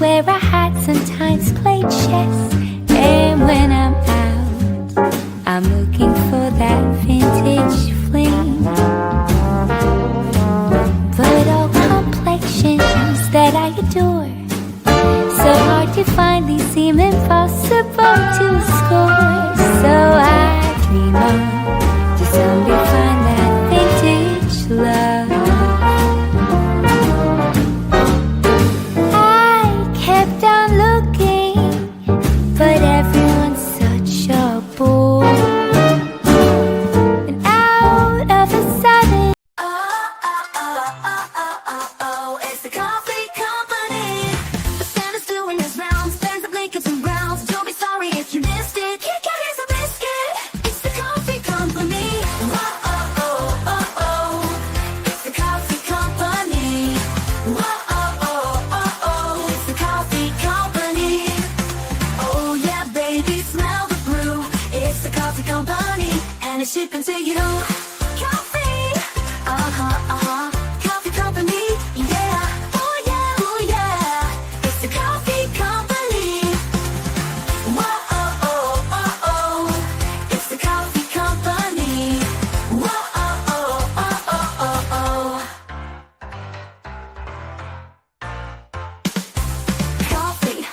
wear a hat, sometimes play chess. And when I'm out, I'm looking for that vintage fling. But all complexions that I adore, so hard to find, these seem impossible to score. So I dream on to someday find that vintage love. I kept on looking, but everyone's such a bore. And out of a sudden, it's the Kauffie company. The Santa's doing his rounds, fans of Lincolns and Browns. Don't be sorry if you missed it. Kit Kat is a biscuit. It's the Kauffie company. It's the Kauffie company. It's the Kauffie company. Oh yeah, baby, smell the brew. It's the Kauffie company, and it's shipping to you. Kauffie, Kauffie company, yeah. Oh yeah, oh yeah. It's the Kauffie company. It's the Kauffie company. Kauffie,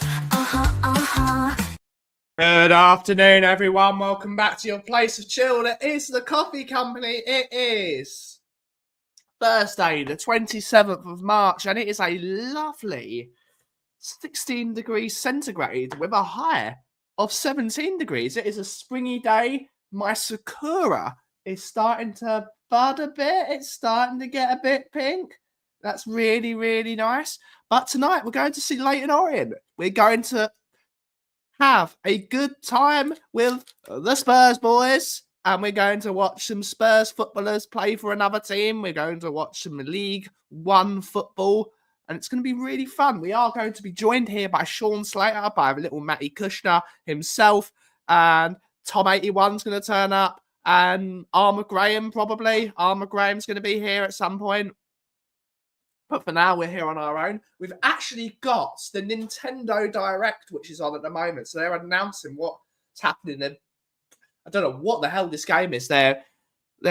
Good afternoon, everyone. Welcome back to your place of chill. It is the Kauffie Company. It is Thursday, the 27th of March, and it is a lovely 16 degrees centigrade with a high of 17 degrees. It is a springy day. My sakura is starting to bud a bit. It's starting to get a bit pink. That's really, really nice. But tonight we're going to see Leyton Orient. We're going to have a good time with the Spurs boys, and we're going to watch some Spurs footballers play for another team. We're going to watch some League One football, and it's going to be really fun. We are going to be joined here by Sean Slater, by little Matty Kushner himself, and Tom 81's going to turn up, and Armour Graham probably. Armour Graham's going to be here at some point. But for now, we're here on our own. We've actually got the Nintendo Direct, which is on at the moment. So they're announcing what's happening. I don't know what the hell this game is. They're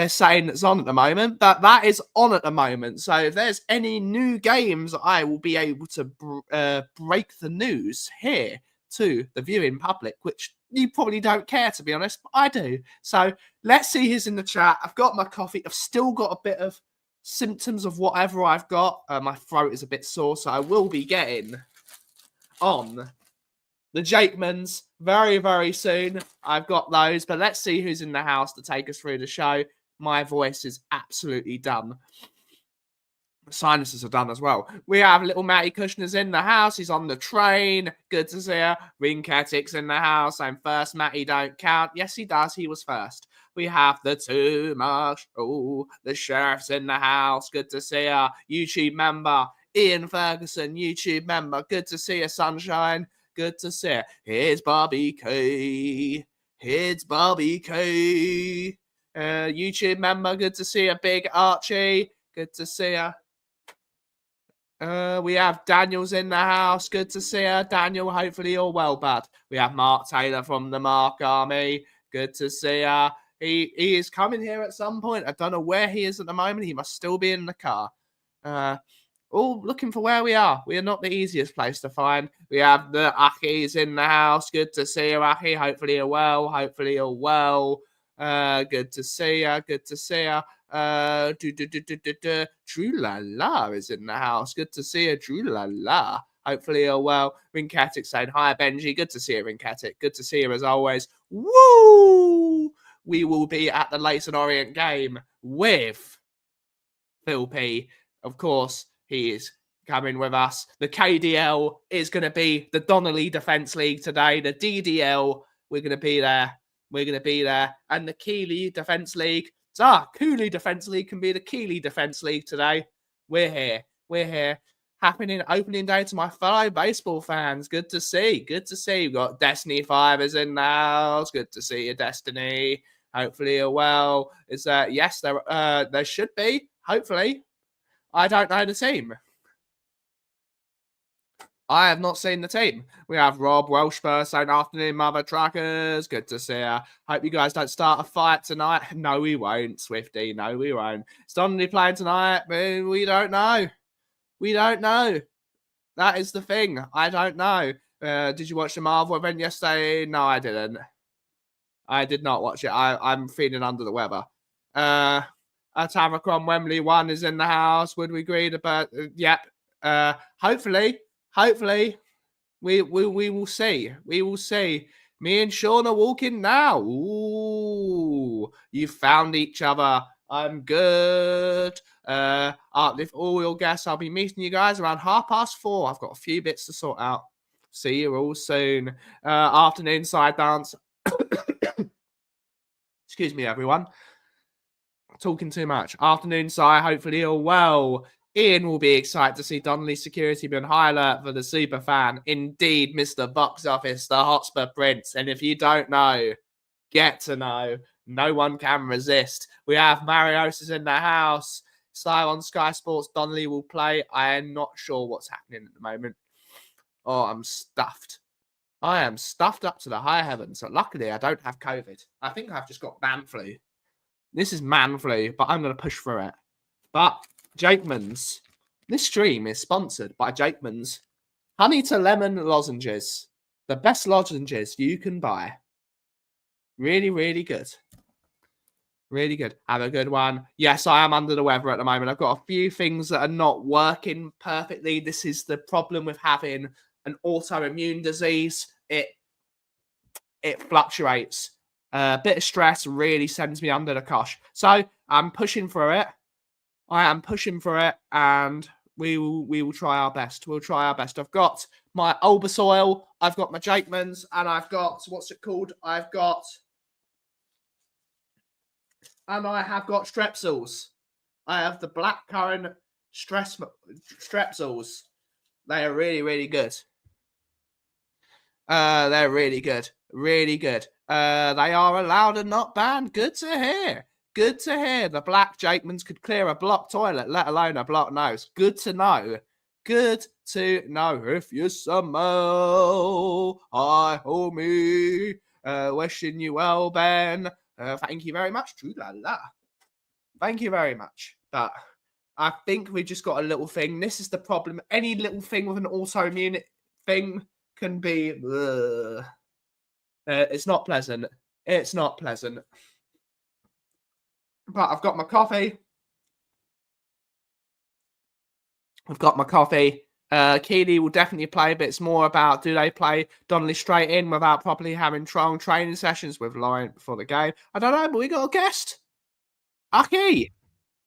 saying it's on at the moment, but that is on at the moment. So if there's any new games, I will be able to break the news here to the viewing public, which you probably don't care, to be honest, but I do. So let's see who's in the chat. I've got my coffee. I've still got a bit of symptoms of whatever I've got. My throat is a bit sore, so I will be getting on the Jakemans very, very soon. I've got those, but let's see who's in the house to take us through the show. My voice is absolutely done. Sinuses are done as well. We have little Matty Kushner's in the house. He's on the train. Good to see her. Rinketic's in the house. I'm first. Matty don't count. Yes, he does. He was first. We have the two Marshall. The sheriff's in the house. Good to see her. YouTube member Ian Ferguson. YouTube member. Good to see her, sunshine. Good to see her. Here's Bobby K. Here's Bobby K. YouTube member. Good to see her. Big Archie. Good to see her. We have Daniel's in the house. Good to see her. Daniel, hopefully you're well, bud. We have Mark Taylor from the Mark Army. Good to see her. He is coming here at some point. I don't know where he is at the moment. He must still be in the car. All looking for where we are. We are not the easiest place to find. We have the Aki's in the house. Good to see you, Aki. Hopefully you're well. Hopefully you're well. Good to see you. Good to see you. True La La is in the house. Good to see you, True La La. Hopefully you're well. Rinketic saying hi, Benji. Good to see you, Rinketic. Good to see you as always. Woo! We will be at the Leyton Orient game with Phil P. Of course, he is coming with us. The KDL is going to be the Donley Defence League today. The DDL, we're going to be there. We're going to be there. And the Keeley Defence League. Keeley Defence League can be the Keeley Defence League today. We're here. We're here. Happening opening day to my fellow baseball fans. Good to see. Good to see. We've got Destiny 5 is in the house. Good to see you, Destiny. Hopefully you're well. Is that yes, there should be. Hopefully. I don't know the team. I have not seen the team. We have Rob Welshburn saying, afternoon, mother truckers. Good to see you. Hope you guys don't start a fight tonight. No, we won't, Swifty. No, we won't. Is Donley playing tonight? We don't know. We don't know. That is the thing. I don't know. Did you watch the Marvel event yesterday? No, I didn't. I did not watch it. I'm feeling under the weather. Tamacron Wembley 1 is in the house. Would we agree about? Yep. Hopefully, we will see. We will see. Me and Sean are walking now. Ooh, you found each other. I'm good. Uplift all your guests. I'll be meeting you guys around 4:30. I've got a few bits to sort out. See you all soon. Afternoon side dance. Excuse me, everyone. Talking too much. Afternoon side. Hopefully you're well. Ian will be excited to see Donley security be on high alert for the super fan. Indeed, Mr. Box Office, the Hotspur Prince. And if you don't know, get to know. No one can resist. We have Marios in the house. Sly on Sky Sports. Donley will play. I am not sure what's happening at the moment. Oh, I'm stuffed. I am stuffed up to the high heavens. So luckily, I don't have COVID. I think I've just got man flu. This is man flu, but I'm going to push through it. But Jakeman's. This stream is sponsored by Jakeman's honey to lemon lozenges. The best lozenges you can buy. Really, really good. Really good. Have a good one. Yes, I am under the weather at the moment. I've got a few things that are not working perfectly. This is the problem with having an autoimmune disease. It fluctuates. A bit of stress really sends me under the cosh. So I'm pushing through it. I am pushing through it, and we will try our best. We'll try our best. I've got my Olbersoil, I've got my Jakemans, and I've got, what's it called? I have got Strepsils. I have the blackcurrant Strepsils. They are really, really good. They're really good. Really good. They are allowed and not banned. Good to hear. Good to hear. The black Jakemans could clear a blocked toilet, let alone a blocked nose. Good to know. Good to know. If you smell, I hold me. Wishing you well, Ben. Thank you very much. True la la. Thank you very much. But I think we just got a little thing. This is the problem. Any little thing with an autoimmune thing can be... it's not pleasant. It's not pleasant. But I've got my coffee. I've got my coffee. Keeley will definitely play, but it's more about, do they play Donley straight in without properly having strong training sessions with Lorient before the game? I don't know, but we got a guest. Aki,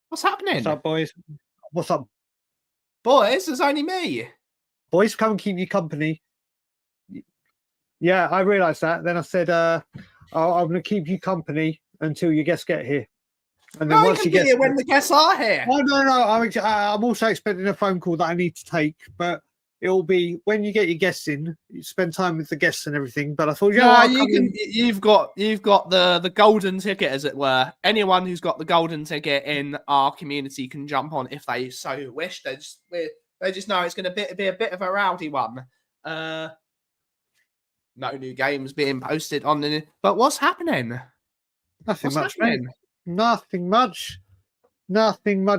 what's happening? What's up, boys? What's up? Boys, there's only me. Boys, come and keep you company. Yeah, I realised that. Then I said, I'm going to keep you company until your guests get here. And then once you get here when the guests are here. Oh, no. I'm also expecting a phone call that I need to take, but it'll be when you get your guests in, you spend time with the guests and everything. But I thought, you've got the golden ticket, as it were. Anyone who's got the golden ticket in our community can jump on if they so wish. They just know it's going to be a bit of a rowdy one. No new games being posted on the. But what's happening? Nothing much, mate. Nothing much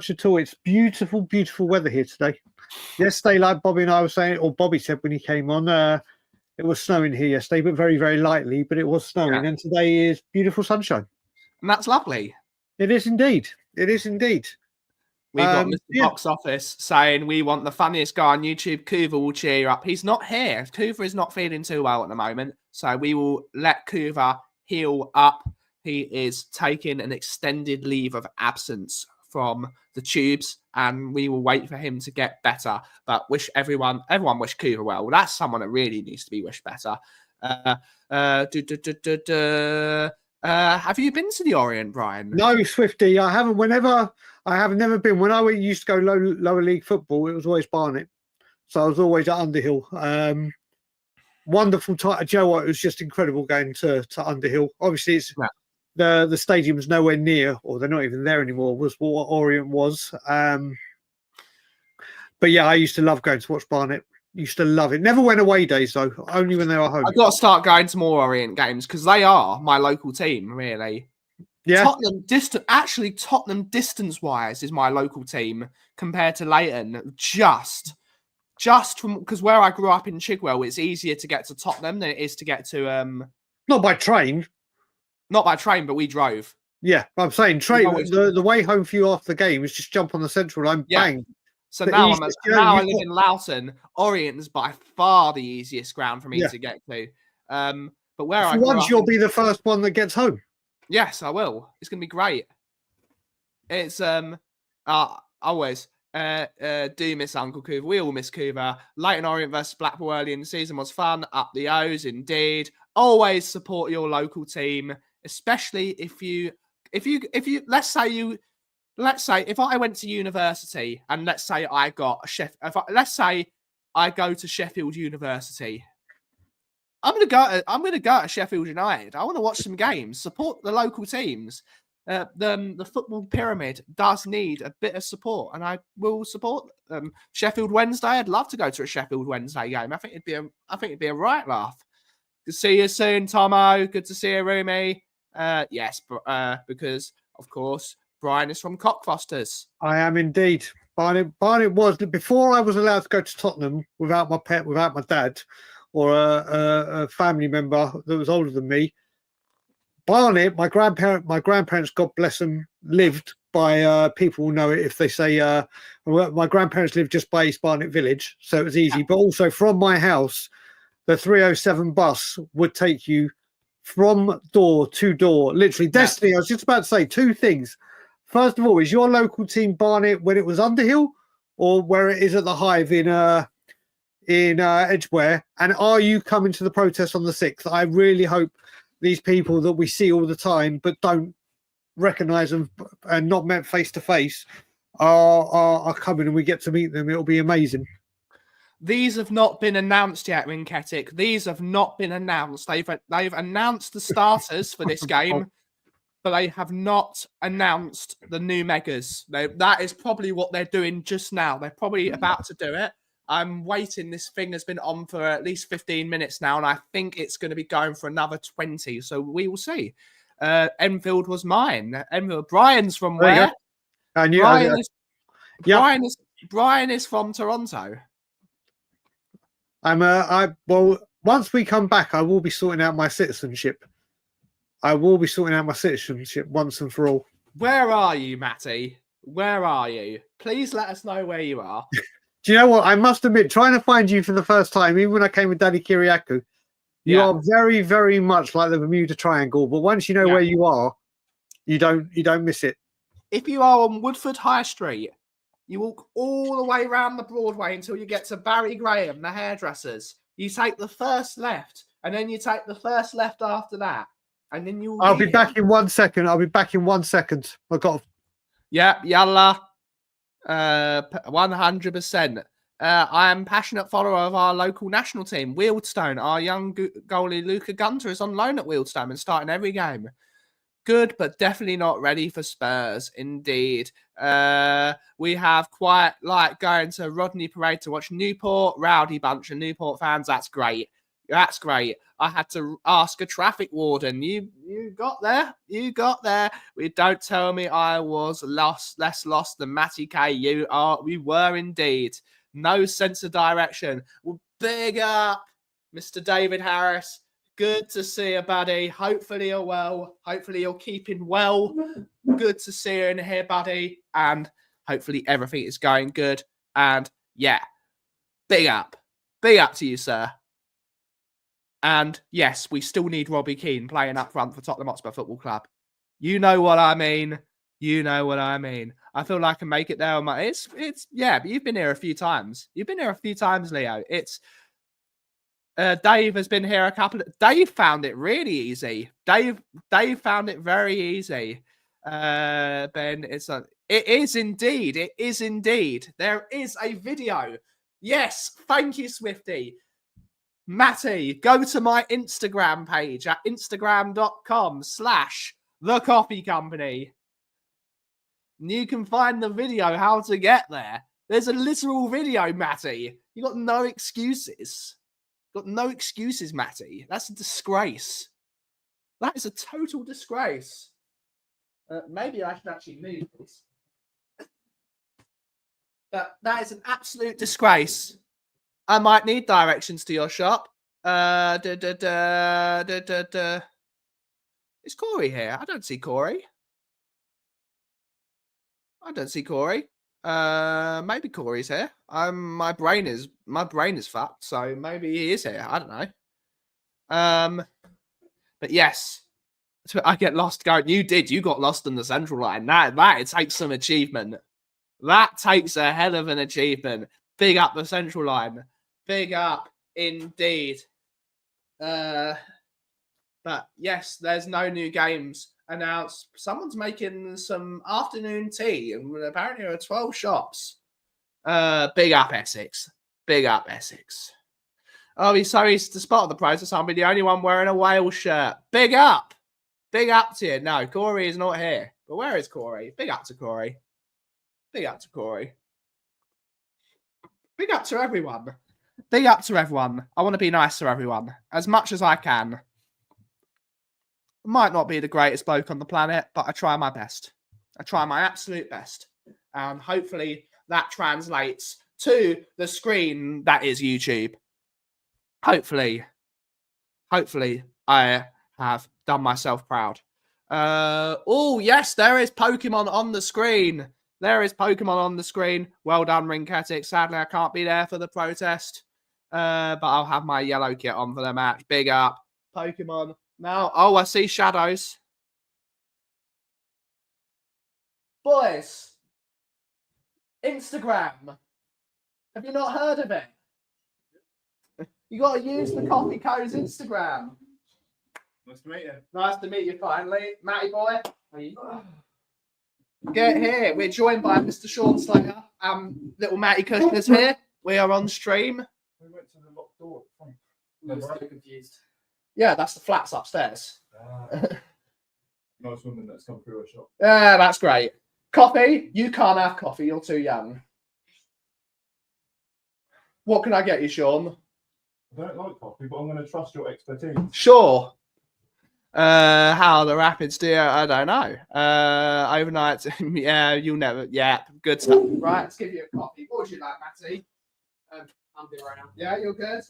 at all. It's beautiful, beautiful weather here today. Yesterday, like Bobby and I were saying, or Bobby said when he came on, it was snowing here yesterday, but very, very lightly. But it was snowing, and today is beautiful sunshine. And that's lovely. It is indeed. It is indeed. We've got Mr. Box Office saying we want the funniest guy on YouTube. Kuva will cheer you up. He's not here. Kuva is not feeling too well at the moment, so we will let Kuva heal up. He is taking an extended leave of absence from the tubes, and we will wait for him to get better. But everyone wish Kuva well. That's someone that really needs to be wished better. Have you been to the Orient, Brian? No, Swifty. I haven't. I have never been. When I used to go lower league football, it was always Barnet. So I was always at Underhill. Wonderful time. Joe White, it was just incredible going to Underhill. Obviously, it's the stadium's nowhere near, or they're not even there anymore, was what Orient was. But yeah, I used to love going to watch Barnet. Used to love it. Never went away days though. Only when they were home. I've got to start going to more Orient games because they are my local team, really. Yeah. Tottenham distance-wise is my local team compared to Leyton. Just from because where I grew up in Chigwell, it's easier to get to Tottenham than it is to get to Not by train. Not by train, but we drove. Yeah, I'm saying train. The way home for you after the game is just jump on the central line, bang. So now I live in Loughton. Orient is by far the easiest ground for me to get to. But where I grew up, you'll be the first one that gets home. Yes, I will. It's going to be great. It's always do miss Uncle Coover. We all miss Coover. Leyton Orient versus Blackpool early in the season was fun. Up the O's, indeed. Always support your local team, especially if you let's say if I went to university and let's say I got a let's say I go to Sheffield University. I'm gonna go to Sheffield United. I want to watch some games, support the local teams. The football pyramid does need a bit of support, and I will support them. Sheffield Wednesday. I'd love to go to a Sheffield Wednesday game. I think it'd be a right laugh. Good to see you soon, Tomo. Good to see you, Rumi. Yes, because of course Brian is from Cockfosters. I am indeed. Barnet was before I was allowed to go to Tottenham without my pet, without my dad, or a family member that was older than me. Barnet, my grandparents, God bless them, lived by people will know it if they say my grandparents lived just by East Barnet Village, so it was easy. But also from my house, the 307 bus would take you from door to door, literally. Destiny, I was just about to say two things. First of all, is your local team Barnet when it was Underhill, or where it is at the Hive in Edgware? And are you coming to the protest on the 6th? I really hope these people that we see all the time but don't recognise them and not met face to face are coming, and we get to meet them. It'll be amazing. These have not been announced yet, Rinketic. These have not been announced. They've announced the starters for this game, but they have not announced the new megas. That is probably what they're doing just now. They're probably about to do it. I'm waiting. This thing has been on for at least 15 minutes now, and I think it's going to be going for another 20. So we will see. Enfield was mine. Brian's from where? Brian is from Toronto. Well, once we come back, I will be sorting out my citizenship. Once and for all. Where are you, Matty? Where are you? Please let us know where you are. Do you know what? I must admit, trying to find you for the first time, even when I came with Daddy Kiriakou, you are very, very much like the Bermuda Triangle. But once you know where you are, you don't miss it. If you are on Woodford High Street, you walk all the way around the Broadway until you get to Barry Graham, the hairdressers. You take the first left, and then you take the first left after that, and then you'll. I'll be back in 1 second. I've got. Yeah, yalla. 100%. I am a passionate follower of our local national team, Wealdstone. Our young goalie Luca Gunter is on loan at Wealdstone and starting every game. Good, but definitely not ready for Spurs. Indeed. We have quite like going to Rodney Parade to watch Newport. Rowdy bunch of Newport fans. That's great. That's great. I had to ask a traffic warden. You got there. You got there. Don't tell me I was less lost than Matty K. We were indeed. No sense of direction. Well, big up, Mr. David Harris. Good to see you, buddy. Hopefully you're well. Hopefully you're keeping well. Good to see you in here, buddy. And hopefully everything is going good. And yeah, big up. Big up to you, sir. And yes, we still need Robbie Keane playing up front for Tottenham Hotspur Football Club. You know what I mean. You know what I mean. I feel like I can make it there on my. It's yeah. But you've been here a few times. You've been here a few times, Leo. It's. Dave has been here a couple of. Dave found it really easy. Dave found it very easy. Ben, it is indeed. It is indeed. There is a video. Yes, thank you, Swifty. Matty, go to my Instagram page at instagram.com/thecoffeecompany. You can find the video how to get there. There's a literal video, Matty. You got no excuses. Got no excuses, Matty. That's a disgrace. That is a total disgrace. Maybe I should actually move this. But that is an absolute disgrace. I might need directions to your shop. Is Corey here? I don't see Corey. Maybe Corey's here. My brain is fucked, so maybe he is here. I don't know. But yes, I get lost going. You got lost in the central line. That takes some achievement. That takes a hell of an achievement. Big up the central line. Big up indeed. But yes, there's no new games announced. Someone's making some afternoon tea, and apparently there are 12 shops. Big up Essex. Big up Essex. Oh, he's the spot of the process. I'll be the only one wearing a Wales shirt. Big up. Big up to you. No, Corey is not here. But where is Corey? Big up to Corey. Big up to Corey. Big up to everyone. Big up to everyone. I want to be nice to everyone as much as I can. Might not be the greatest bloke on the planet, but I try my best. I try my absolute best. And hopefully that translates to the screen that is YouTube. Hopefully I have done myself proud. Oh, yes, there is Pokemon on the screen. Well done, Rinketic. Sadly, I can't be there for the protest. But I'll have my yellow kit on for the match. Big up. Pokemon. Now, oh, I see shadows. Boys. Instagram. Have you not heard of it? You got to use the Coffee Co's Instagram. Nice to meet you. Nice to meet you finally. Matty boy. Get here. We're joined by Mr. Sean Slater. Little Matty Kushner's here. We are on stream. We went to the locked door. I'm so confused. Yeah, that's the flats upstairs. Nice woman that's come through our shop. Yeah, that's great. Coffee? You can't have coffee. You're too young. What can I get you, Sean? I don't like coffee, but I'm going to trust your expertise. Sure. How the Rapids do, I don't know. Overnight, yeah, you'll never. Yeah, good stuff. Right, let's give you a coffee. What would you like, Matty? I'm good right now. Yeah, you're good.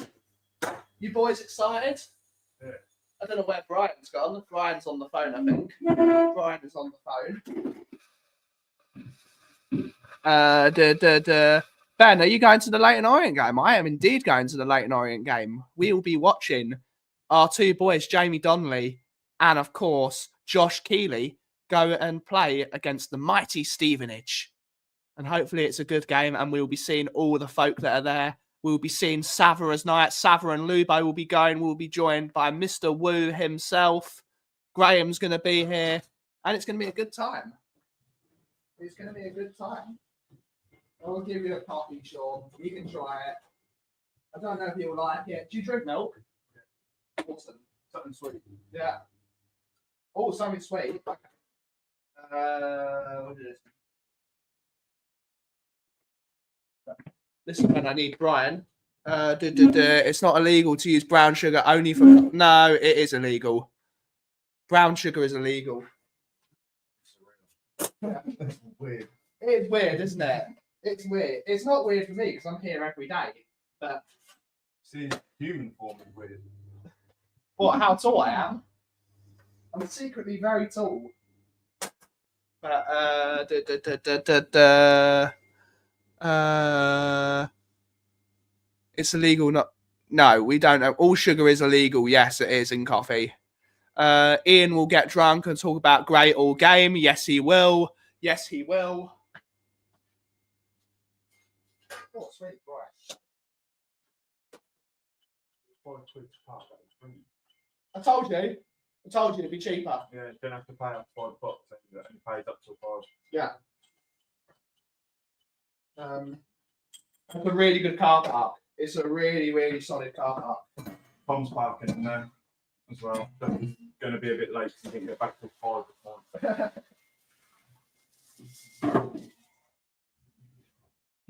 You boys excited? Yeah. I don't know where Brian's gone. Brian's on the phone, I think. Brian is on the phone. Ben, are you going to the Leyton Orient game? I am indeed going to the Leyton Orient game. We will be watching our two boys, Jamie Donley and, of course, Josh Keeley, go and play against the mighty Stevenage. And hopefully it's a good game, and we'll be seeing all the folk that are there. We'll be seeing Savara's night. Savara and Lubo will be going. We'll be joined by Mr. Wu himself. Graham's going to be here, and it's going to be a good time. It's going to be a good time. I'll give you a coffee, Sean. You can try it. I don't know if you'll like it. Do you drink milk? Awesome. Something sweet. Yeah. Oh, something sweet. Okay. What is this? This is when I need Brian. It's not illegal to use brown sugar only for... No, it is illegal. Brown sugar is illegal. Yeah. Weird. It's weird, isn't it? It's weird. It's not weird for me because I'm here every day. But See, human form is weird. what? How tall I am? I'm secretly very tall. But it's illegal. No, we don't know. All sugar is illegal. Yes, it is in coffee. Ian will get drunk and talk about great all game. Yes, he will. Yes, he will. Oh, sweet, right. I told you it'd be cheaper. Yeah, you don't have to pay up $5. It only pays up to $5. Yeah. It's a really good car park. It's a really, really solid car park. Tom's parking in there as well. But he's going to be a bit late because he didn't get back till 5 this morning.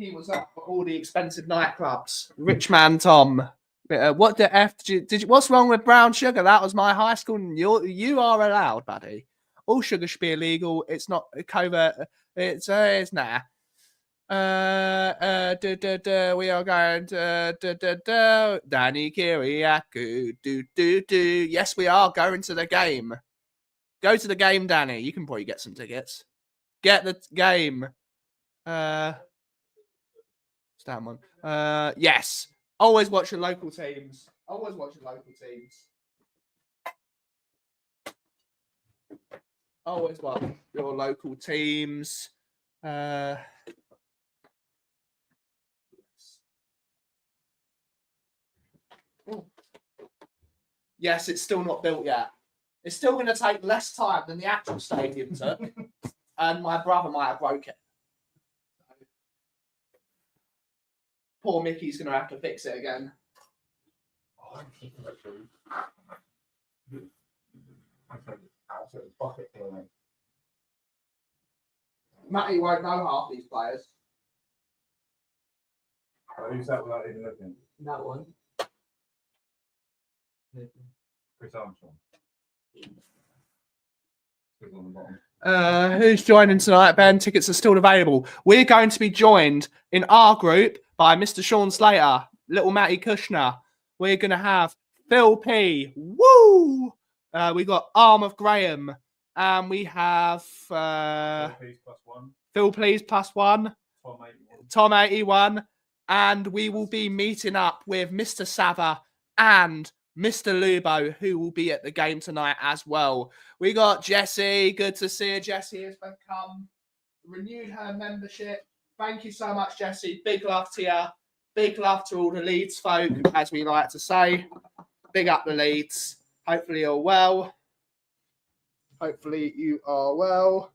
He was up for all the expensive nightclubs. Rich man Tom. What the F did you? What's wrong with brown sugar? That was my high school. And you are allowed, buddy. All sugar should be illegal. It's not covert. It's nah. We are going to Danny Kiriaku. Yes, we are going to the game. Go to the game, Danny. You can probably get some tickets. Get the game. Stand one. Yes. Always watch your local teams. Always watch your local teams. Always watch your local teams. Yes, it's still not built yet. It's still going to take less time than the actual stadium took. And my brother might have broke it. Poor Mickey's going to have to fix it again. Matty won't know half these players. Who's that without even looking? That one. Chris Armstrong. On the bottom. Who's joining tonight, Ben? Tickets are still available. We're going to be joined in our group by Mr. Sean Slater, little Matty Kushner. We're going to have Phil P. Woo! We got Arm of Graham. And we have Phil Please +1. Tom 81. And we will be meeting up with Mr. Sava and Mr. Lubo, who will be at the game tonight as well. We got Jessie. Good to see her. Jessie has become renewed her membership. Thank you so much, Jessie. Big love to you. Big love to all the Leeds folk, as we like to say. Big up the Leeds. Hopefully you're well. Hopefully you are well.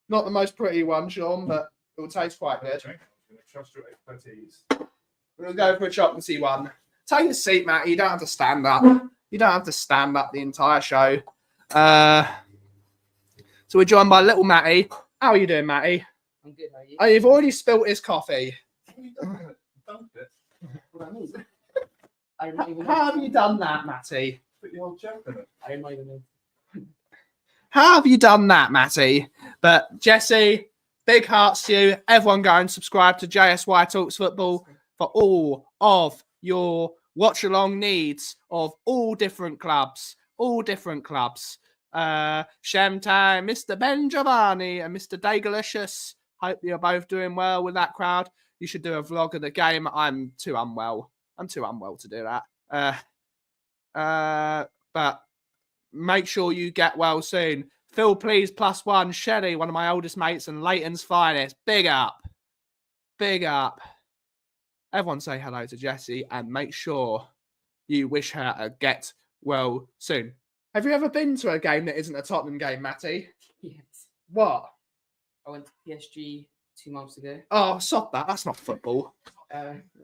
Not the most pretty one, Sean, but it will taste quite good. Trust your expertise. We'll go for a chocolatey one. Take a seat, Matty. You don't have to stand up. You don't have to stand up the entire show. So we're joined by little Matty. How are you doing, Matty? I'm good, how are you? Oh, you've already spilt his coffee. I don't even know. How have you done that, Matty? Put your old chap in it. I don't even know. How have you done that, Matty? But Jesse, big hearts to you. Everyone go and subscribe to JSY Talks Football for all of your watch-along needs of all different clubs. All different clubs. Shem Time, Mr. Ben Giovanni and Mr. Dagalicious. Hope you're both doing well with that crowd. You should do a vlog of the game. I'm too unwell. I'm too unwell to do that. But make sure you get well soon. Phil, please, +1. Shelly, one of my oldest mates and Leyton's finest. Big up. Big up. Everyone say hello to Jessie and make sure you wish her a get well soon. Have you ever been to a game that isn't a Tottenham game, Matty? Yes. What? I went to PSG 2 months ago. Oh, stop that. That's not football.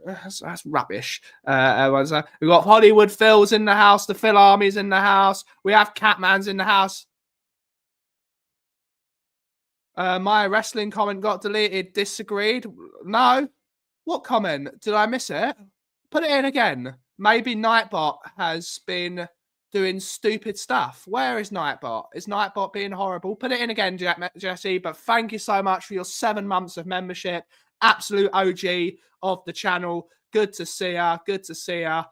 That's rubbish. We've got Hollywood Phil's in the house. The Phil Army's in the house. We have Catman's in the house. My wrestling comment got deleted. Disagreed. No. What comment? Did I miss it? Put it in again. Maybe Nightbot has been doing stupid stuff. Where is Nightbot? Is Nightbot being horrible? Put it in again, Jesse. But thank you so much for your 7 months of membership. Absolute OG of the channel. Good to see her. Good to see her.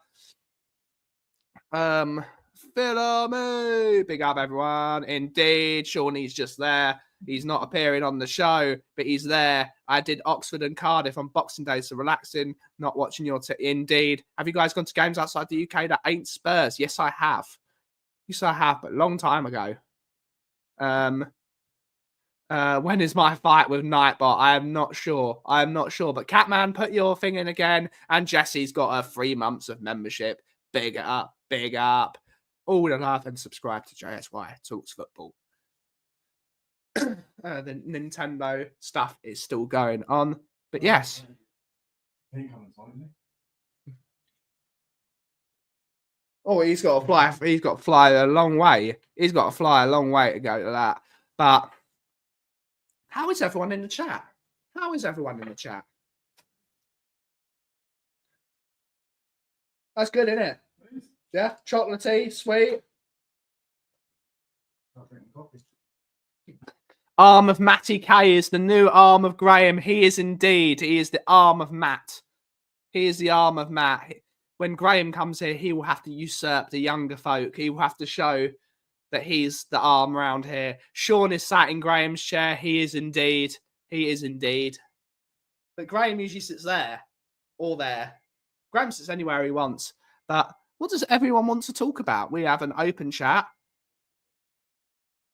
Philomene. Big up, everyone. Indeed. Shawnee's just there. He's not appearing on the show, but he's there. I did Oxford and Cardiff on Boxing Day, so relaxing, not watching your... Indeed. Have you guys gone to games outside the UK that ain't Spurs? Yes, I have. Yes, I have, but a long time ago. When is my fight with Nightbot? I am not sure. I am not sure. But Catman, put your thing in again. And Jesse's got her 3 months of membership. Big up. Big up. All the love and subscribe to JSY Talks Football. The Nintendo stuff is still going on. But yes. Oh, he's got to fly. He's got to fly a long way. He's got to fly a long way to go to that. But how is everyone in the chat? How is everyone in the chat? That's good, isn't it? Yeah, chocolatey, sweet. Arm of Matty K is the new arm of Graham. He is indeed. He is the arm of Matt. He is the arm of Matt. When Graham comes here, he will have to usurp the younger folk. He will have to show that he's the arm around here. Sean is sat in Graham's chair. He is indeed. He is indeed. But Graham usually sits there or there. Graham sits anywhere he wants. But what does everyone want to talk about? We have an open chat.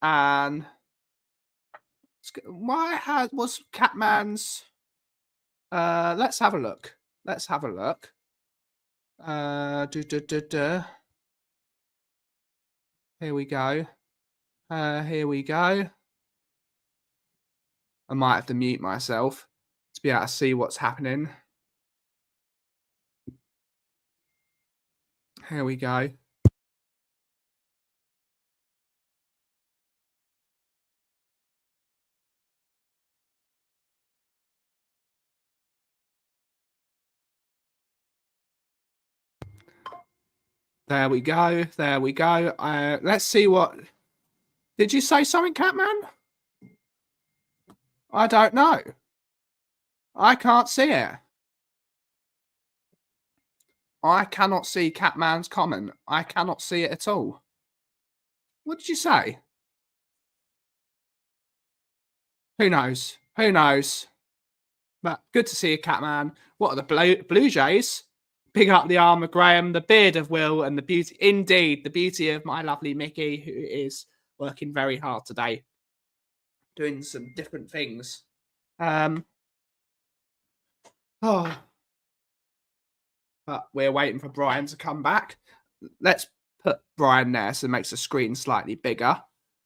And why was Catman's... let's have a look. Let's have a look. Here we go. Here we go. I might have to mute myself to be able to see what's happening. Here we go. There we go. There we go. Let's see what... Did you say something, Catman? I don't know. I can't see it. I cannot see Catman's comment. I cannot see it at all. What did you say? Who knows? Who knows? But good to see you, Catman. What are the Blue Jays? Big up the arm of Graham, the beard of Will, and the beauty, indeed, the beauty of my lovely Mickey, who is working very hard today, doing some different things. But we're waiting for Brian to come back. Let's put Brian there so it makes the screen slightly bigger.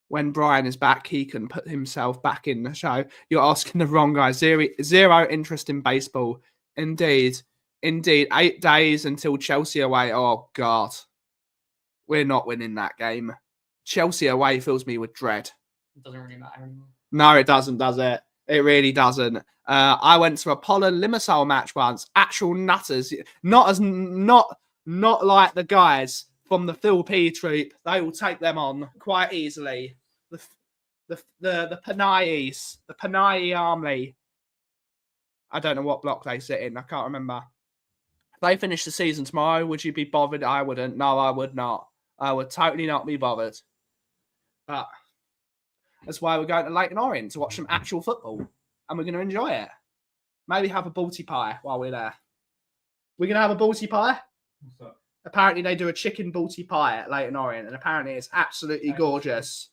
When Brian is back, he can put himself back in the show. You're asking the wrong guy. Zero interest in baseball. Indeed. Indeed. 8 days until Chelsea away. Oh, God. We're not winning that game. Chelsea away fills me with dread. It doesn't really matter anymore. No, it doesn't, does it? It really doesn't. I went to a Poland Limassol match once. Actual nutters. Not like the guys from the Phil P troop. They will take them on quite easily. The Panayis. The Panayi Army. I don't know what block they sit in. I can't remember. If they finish the season tomorrow, would you be bothered? I wouldn't. No, I would not. I would totally not be bothered. But that's why we're going to Leyton Orient to watch some actual football. And we're going to enjoy it. Maybe have a balti pie while we're there. We're going to have a balti pie? What's that? Apparently they do a chicken balti pie at Leyton Orient. And apparently it's absolutely gorgeous.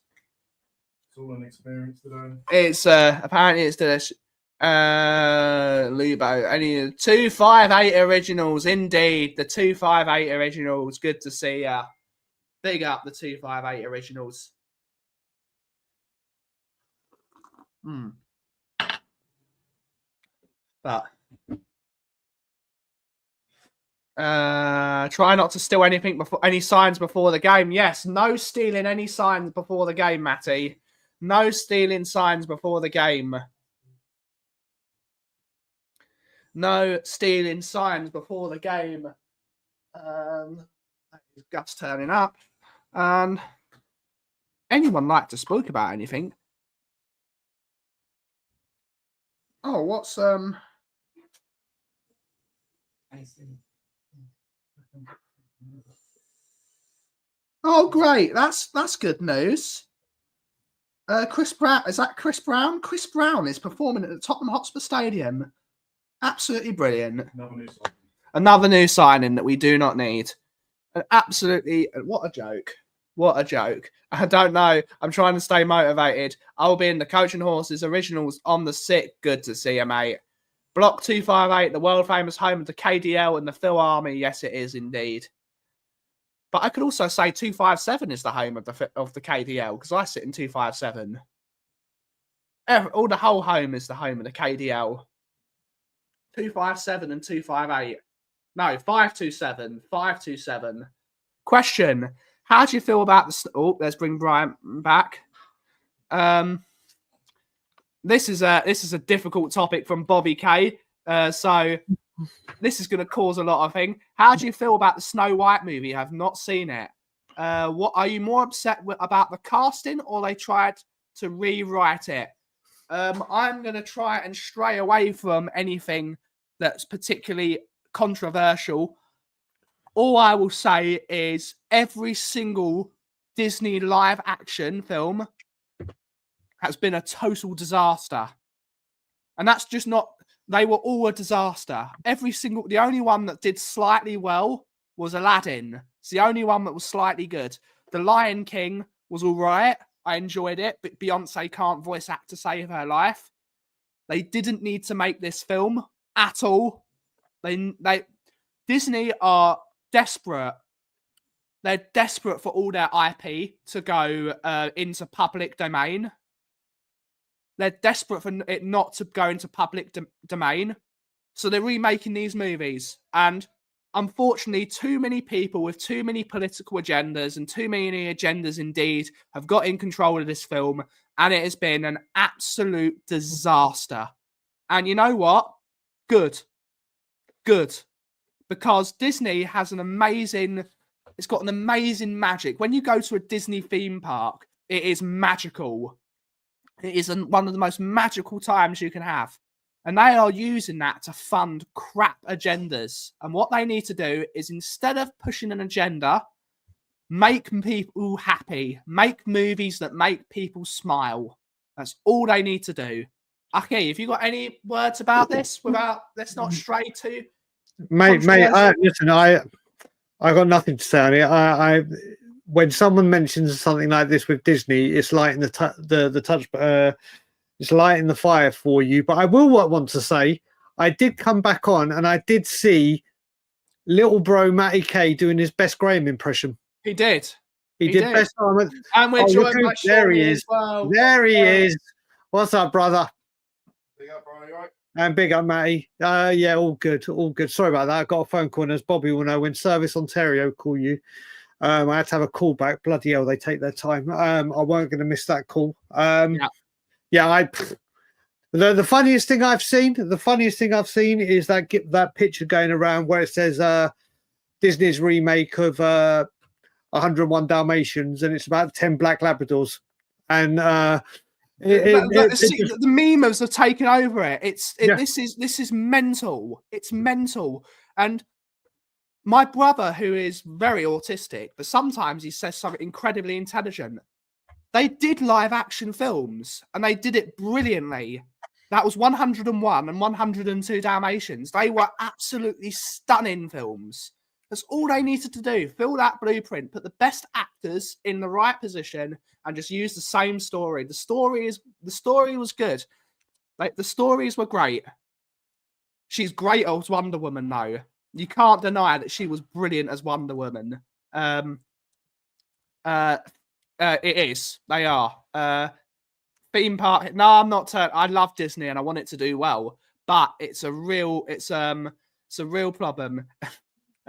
It's all an experience today. It's apparently it's delicious. Lubo, only 258 originals, indeed. The 258 originals. Good to see ya. Big up the 258 originals. But try not to steal anything before any signs before the game. Yes, no stealing any signs before the game, Matty. No stealing signs before the game. No stealing signs before the game. Gus turning up. And anyone like to speak about anything? Oh, what's I see. Oh, great! That's good news. Chris Brown, is that Chris Brown? Chris Brown is performing at the Tottenham Hotspur Stadium. Absolutely brilliant. Another new signing that we do not need. And absolutely, what a joke. What a joke. I don't know. I'm trying to stay motivated. I'll be in the Coach and Horses originals on the 6th. Good to see you, mate. Block 258, the world famous home of the KDL and the Phil Army. Yes, it is indeed. But I could also say 257 is the home of the KDL because I sit in 257. All the whole home is the home of the KDL. 257 and 258. No, 527. 527. Question: how do you feel about the? Oh, let's bring Brian back. This is a difficult topic from Bobby K. So this is going to cause a lot of things. How do you feel about the Snow White movie? I've not seen it. What are you more upset about the casting, or they tried to rewrite it? I'm going to try and stray away from anything that's particularly controversial. All I will say is every single Disney live action film has been a total disaster. And that's just not, they were all a disaster. The only one that did slightly well was Aladdin. It's the only one that was slightly good. The Lion King was all right. I enjoyed it, but Beyonce can't voice act to save her life. They didn't need to make this film at all. Disney are desperate. They're desperate for all their IP to go into public domain. They're desperate for it not to go into public domain. So they're remaking these movies. And unfortunately, too many people with too many political agendas and too many agendas indeed have got in control of this film. And it has been an absolute disaster. And you know what? Good. Because Disney has it's got an amazing magic. When you go to a Disney theme park, it is magical. It is one of the most magical times you can have. And they are using that to fund crap agendas. And what they need to do is, instead of pushing an agenda, make people happy. Make movies that make people smile. That's all they need to do. Okay, have you got any words about this? Let's not stray too... Mate, listen, I got nothing to say on it. When someone mentions something like this with Disney, it's lighting it's lighting the fire for you. But I will want to say, I did come back on and I did see little bro Matty K doing his best Graham impression. He did. He did best time. And we're joined by there he is. Well. There he is. What's up, brother? Big up, bro. You right? And big up, Matty. Yeah, all good. Sorry about that. I got a phone call, and as Bobby will know, when Service Ontario call you, I had to have a call back. Bloody hell, they take their time. I weren't going to miss that call. The funniest thing I've seen is that picture going around where it says Disney's remake of 101 Dalmatians, and it's about 10 black Labradors. And the memers have taken over it. This is mental. It's mental. And my brother, who is very autistic, but sometimes he says something incredibly intelligent. They did live action films and they did it brilliantly. That was 101 and 102 Dalmatians. They were absolutely stunning films. That's all they needed to do. Fill that blueprint, put the best actors in the right position, and just use the same story. The story was good. Like, the stories were great. She's great as Wonder Woman, though. You can't deny that she was brilliant as Wonder Woman. It is. They are. Theme park. No, I'm not. I love Disney and I want it to do well, but it's a real problem.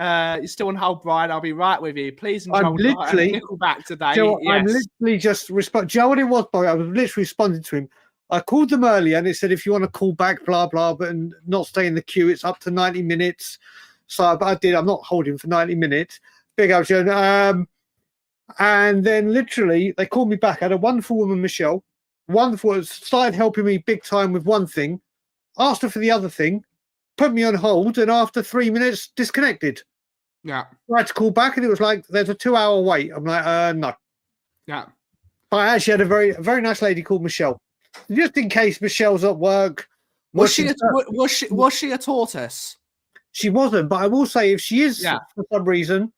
You're still on hold, Brian. I'll be right with you. Please enjoy Nickelback today. Joe, yes. I'm literally just responding. Do you know what it was, Bobby? I was literally responding to him. I called them earlier and it said, if you want to call back, blah, blah, but and not stay in the queue, it's up to 90 minutes. So I did. I'm not holding for 90 minutes. Big up, Joe. And then literally they called me back. I had a wonderful woman, Michelle. Wonderful. Started helping me big time with one thing. Asked her for the other thing. Put me on hold. And after 3 minutes, disconnected. Yeah. I had to call back and it was like, there's a 2-hour wait. I'm like, no. Yeah. But I actually had a very nice lady called Michelle. Just in case Michelle's at work. Was she a tortoise? She wasn't, but I will say if she is for some reason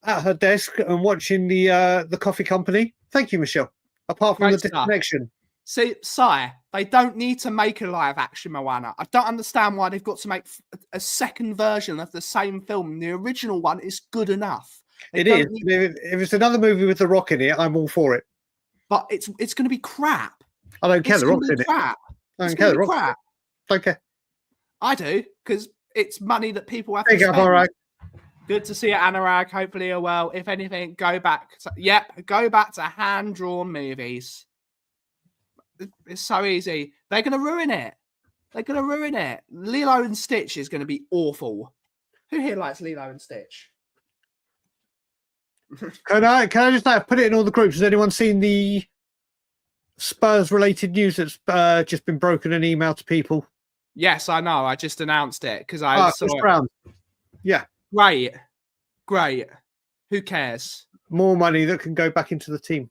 at her desk and watching the coffee company, thank you, Michelle. Apart from the disconnection. See, Sai, they don't need to make a live action Moana. I don't understand why they've got to make a second version of the same film. The original one is good enough. It is. If it's another movie with The Rock in it, I'm all for it. But it's going to be crap. I don't care. The Rock's in it. I don't care. The Rock's crap. Don't care. I do, because it's money that people have to spend. All right. Good to see you, Anurag. Hopefully you're well. If anything, go back to hand-drawn movies. It's so easy. They're going to ruin it. Lilo and Stitch is going to be awful. Who here likes Lilo and Stitch? Can I just put it in all the groups? Has anyone seen the Spurs-related news that's just been broken and emailed to people? Yes, I know. I just announced it because I saw it. Brown. Yeah. Great. Who cares? More money that can go back into the team.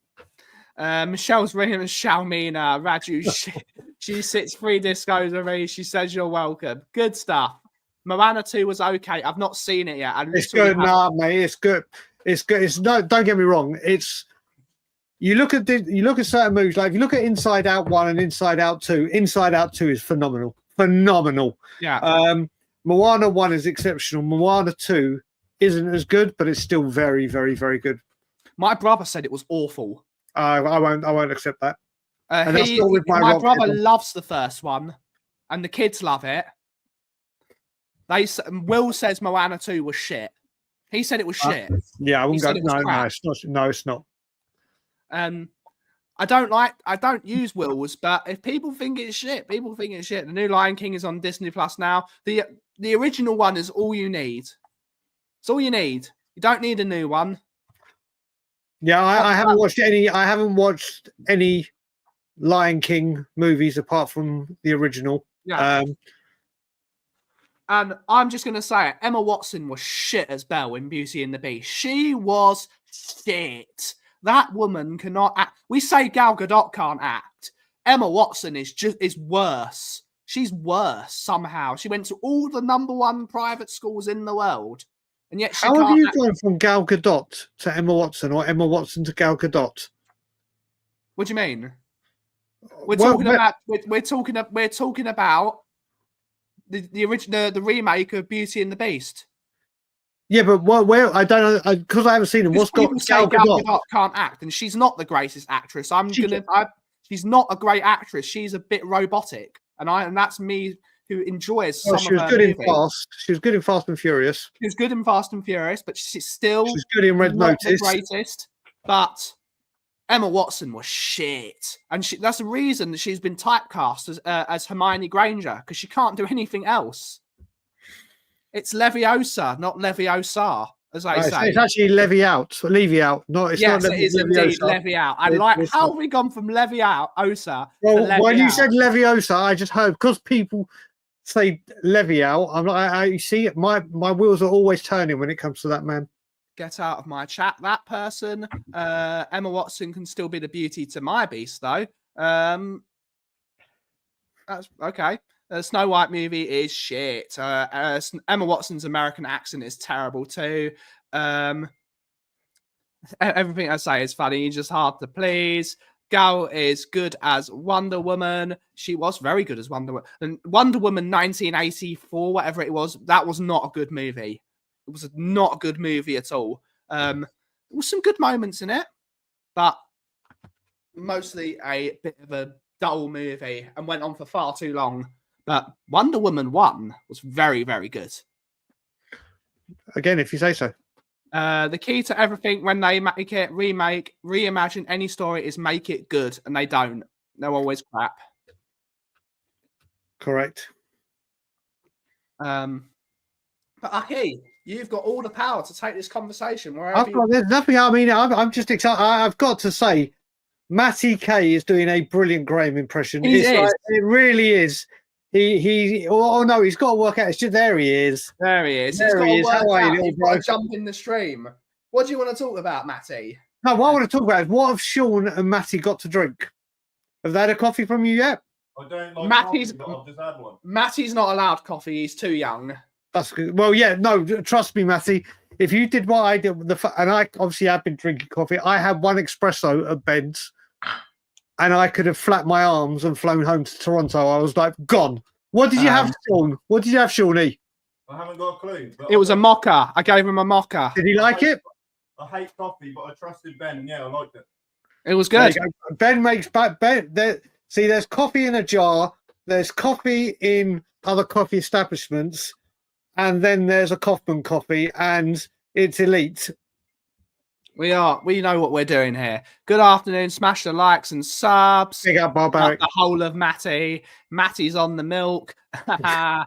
Michelle's ringing Shalmina. Raju, she sits 3 discos with me. She says you're welcome. Good stuff. Moana 2 was okay. I've not seen it yet. It's good, mate. It's good. It's good. It's no. Don't get me wrong. It's you look at certain movies. Like if you look at Inside Out 1 and Inside Out 2. Inside Out 2 is phenomenal. Yeah. Moana 1 is exceptional. Moana 2 isn't as good, but it's still very, very, very good. My brother said it was awful. I won't accept that. My brother loves the first one, and the kids love it. Will says Moana 2 was shit. He said it was shit. Yeah, I wouldn't go. No, it's not. I don't use Will's, but if people think it's shit, people think it's shit. The new Lion King is on Disney Plus now. The original one is all you need. It's all you need. You don't need a new one. Yeah, I haven't watched any. I haven't watched any Lion King movies apart from the original. Yeah. And I'm just gonna say it. Emma Watson was shit as Belle in Beauty and the Beast. She was shit. That woman cannot act. We say Gal Gadot can't act. Emma Watson is worse. She's worse somehow. She went to all the #1 private schools in the world. And yet how have you gone from Gal Gadot to Emma Watson or Emma Watson to Gal Gadot? What do you mean? We're talking about the original, the remake of Beauty and the Beast. Yeah, but where I don't know because I haven't seen it. What's got Gal Gadot can't act, and she's not the greatest actress. She's not a great actress. She's a bit robotic, and that's me who enjoys some of her movies. She was good in Fast and Furious. She was good in Fast and Furious, but she's good in Red not Notice. The greatest, but Emma Watson was shit, and that's the reason that she's been typecast as Hermione Granger because she can't do anything else. It's Leviosa, not Leviosa, as I say. It's actually Leviout. Yes, it is indeed Leviout. How have we gone from Leviosa? Well, when you said Leviosa, I just heard because people say Leviout. I'm like, you see, my wheels are always turning when it comes to that man. Get out of my chat. That person, Emma Watson, can still be the beauty to my beast, though. That's okay. The Snow White movie is shit. Emma Watson's American accent is terrible too. Everything I say is funny. Just hard to please. Gal is good as Wonder Woman. She was very good as Wonder Woman. And Wonder Woman 1984, whatever it was, that was not a good movie. It was not a good movie at all. There was some good moments in it, but mostly a bit of a dull movie and went on for far too long. But Wonder Woman 1 was very, very good. Again, if you say so. The key to everything when they make it, remake, reimagine any story is make it good, and they don't. They're always crap. Correct. But Aki, you've got all the power to take this conversation. There's nothing. I mean, I'm just excited. I've got to say, Matty K is doing a brilliant Graham impression. It really is. He's got to work out. It's just there he is. There he is. There he is. How are you, little bro? Jump in the stream. What do you want to talk about, Matty? No, what I want to talk about is what have Sean and Matty got to drink? Have they had a coffee from you yet? I don't like coffee, but I've just had one. Matty's not allowed coffee. He's too young. That's good. Well, yeah, no, trust me, Matty. If you did what I did, and I obviously have been drinking coffee, I had one espresso at Ben's. And I could have flapped my arms and flown home to Toronto. I was like, gone. What did you have, Sean? What did you have, Shawnee? I haven't got a clue. It was a mocha. I gave him a mocha. Did he like it? I hate coffee, but I trusted Ben. Yeah, I liked it. It was good. Ben makes see, there's coffee in a jar. There's coffee in other coffee establishments. and then there's a Kaufman coffee, and it's elite. We know what we're doing here. Good afternoon. Smash the likes and subs. Big up, Barbaric. The whole of Matty. Matty's on the milk. Bobby.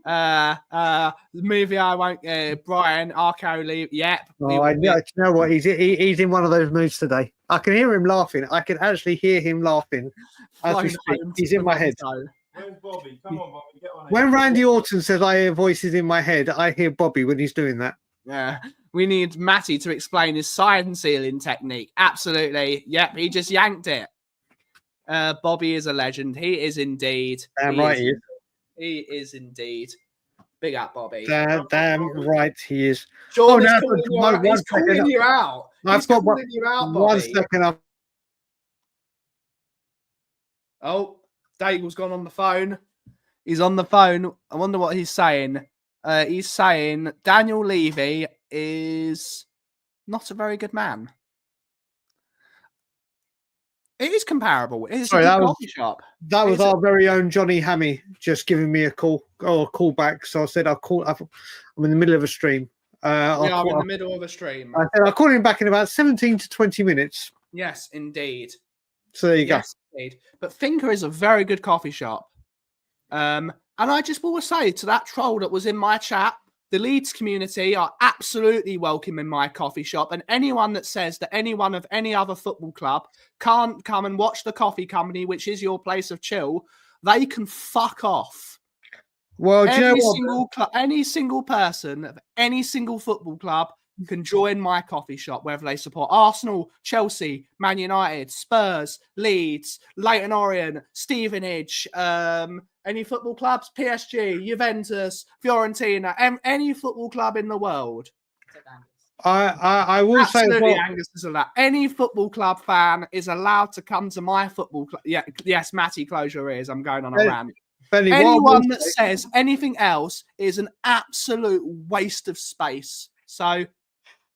The movie I won't. Brian Arcoli. Yep. Oh, I know. You know what? He's in one of those moods today. I can hear him laughing. I can actually hear him laughing as we speak. He's in my head. Where's Bobby? Come on, Bobby. Get on it. When Randy Orton says I hear voices in my head, I hear Bobby when he's doing that. Yeah. We need Matty to explain his sign sealing technique. Absolutely. Yep. He just yanked it. Bobby is a legend. He is indeed. Damn right he is. He is indeed. Big up, Bobby. Damn right he is. Sean no, he's calling you out. I've got one second. Oh, Daigle's gone on the phone. He's on the phone. I wonder what he's saying. He's saying Daniel Levy is not a very good man. It is comparable. It is a coffee shop. That was our very own Johnny Hammy just giving me a call or a call back. So I said I'm in the middle of a stream. We are in the middle of a stream. I said I'll call him back in about 17 to 20 minutes. Yes, indeed. So there you go. Indeed. But Finker is a very good coffee shop. And I just want to say to that troll that was in my chat, the Leeds community are absolutely welcome in my coffee shop. And anyone that says that anyone of any other football club can't come and watch the coffee company, which is your place of chill, they can fuck off. Well, any single person of any single football club can join my coffee shop, whether they support Arsenal, Chelsea, Man United, Spurs, Leeds, Leyton Orient, Stevenage, any football clubs, PSG, Juventus, Fiorentina, any football club in the world. I will absolutely say, Angus is allowed. Any football club fan is allowed to come to my football club. Yeah, yes, Matty, close your ears. I'm going on a rant. Benny, anyone that says anything else is an absolute waste of space. So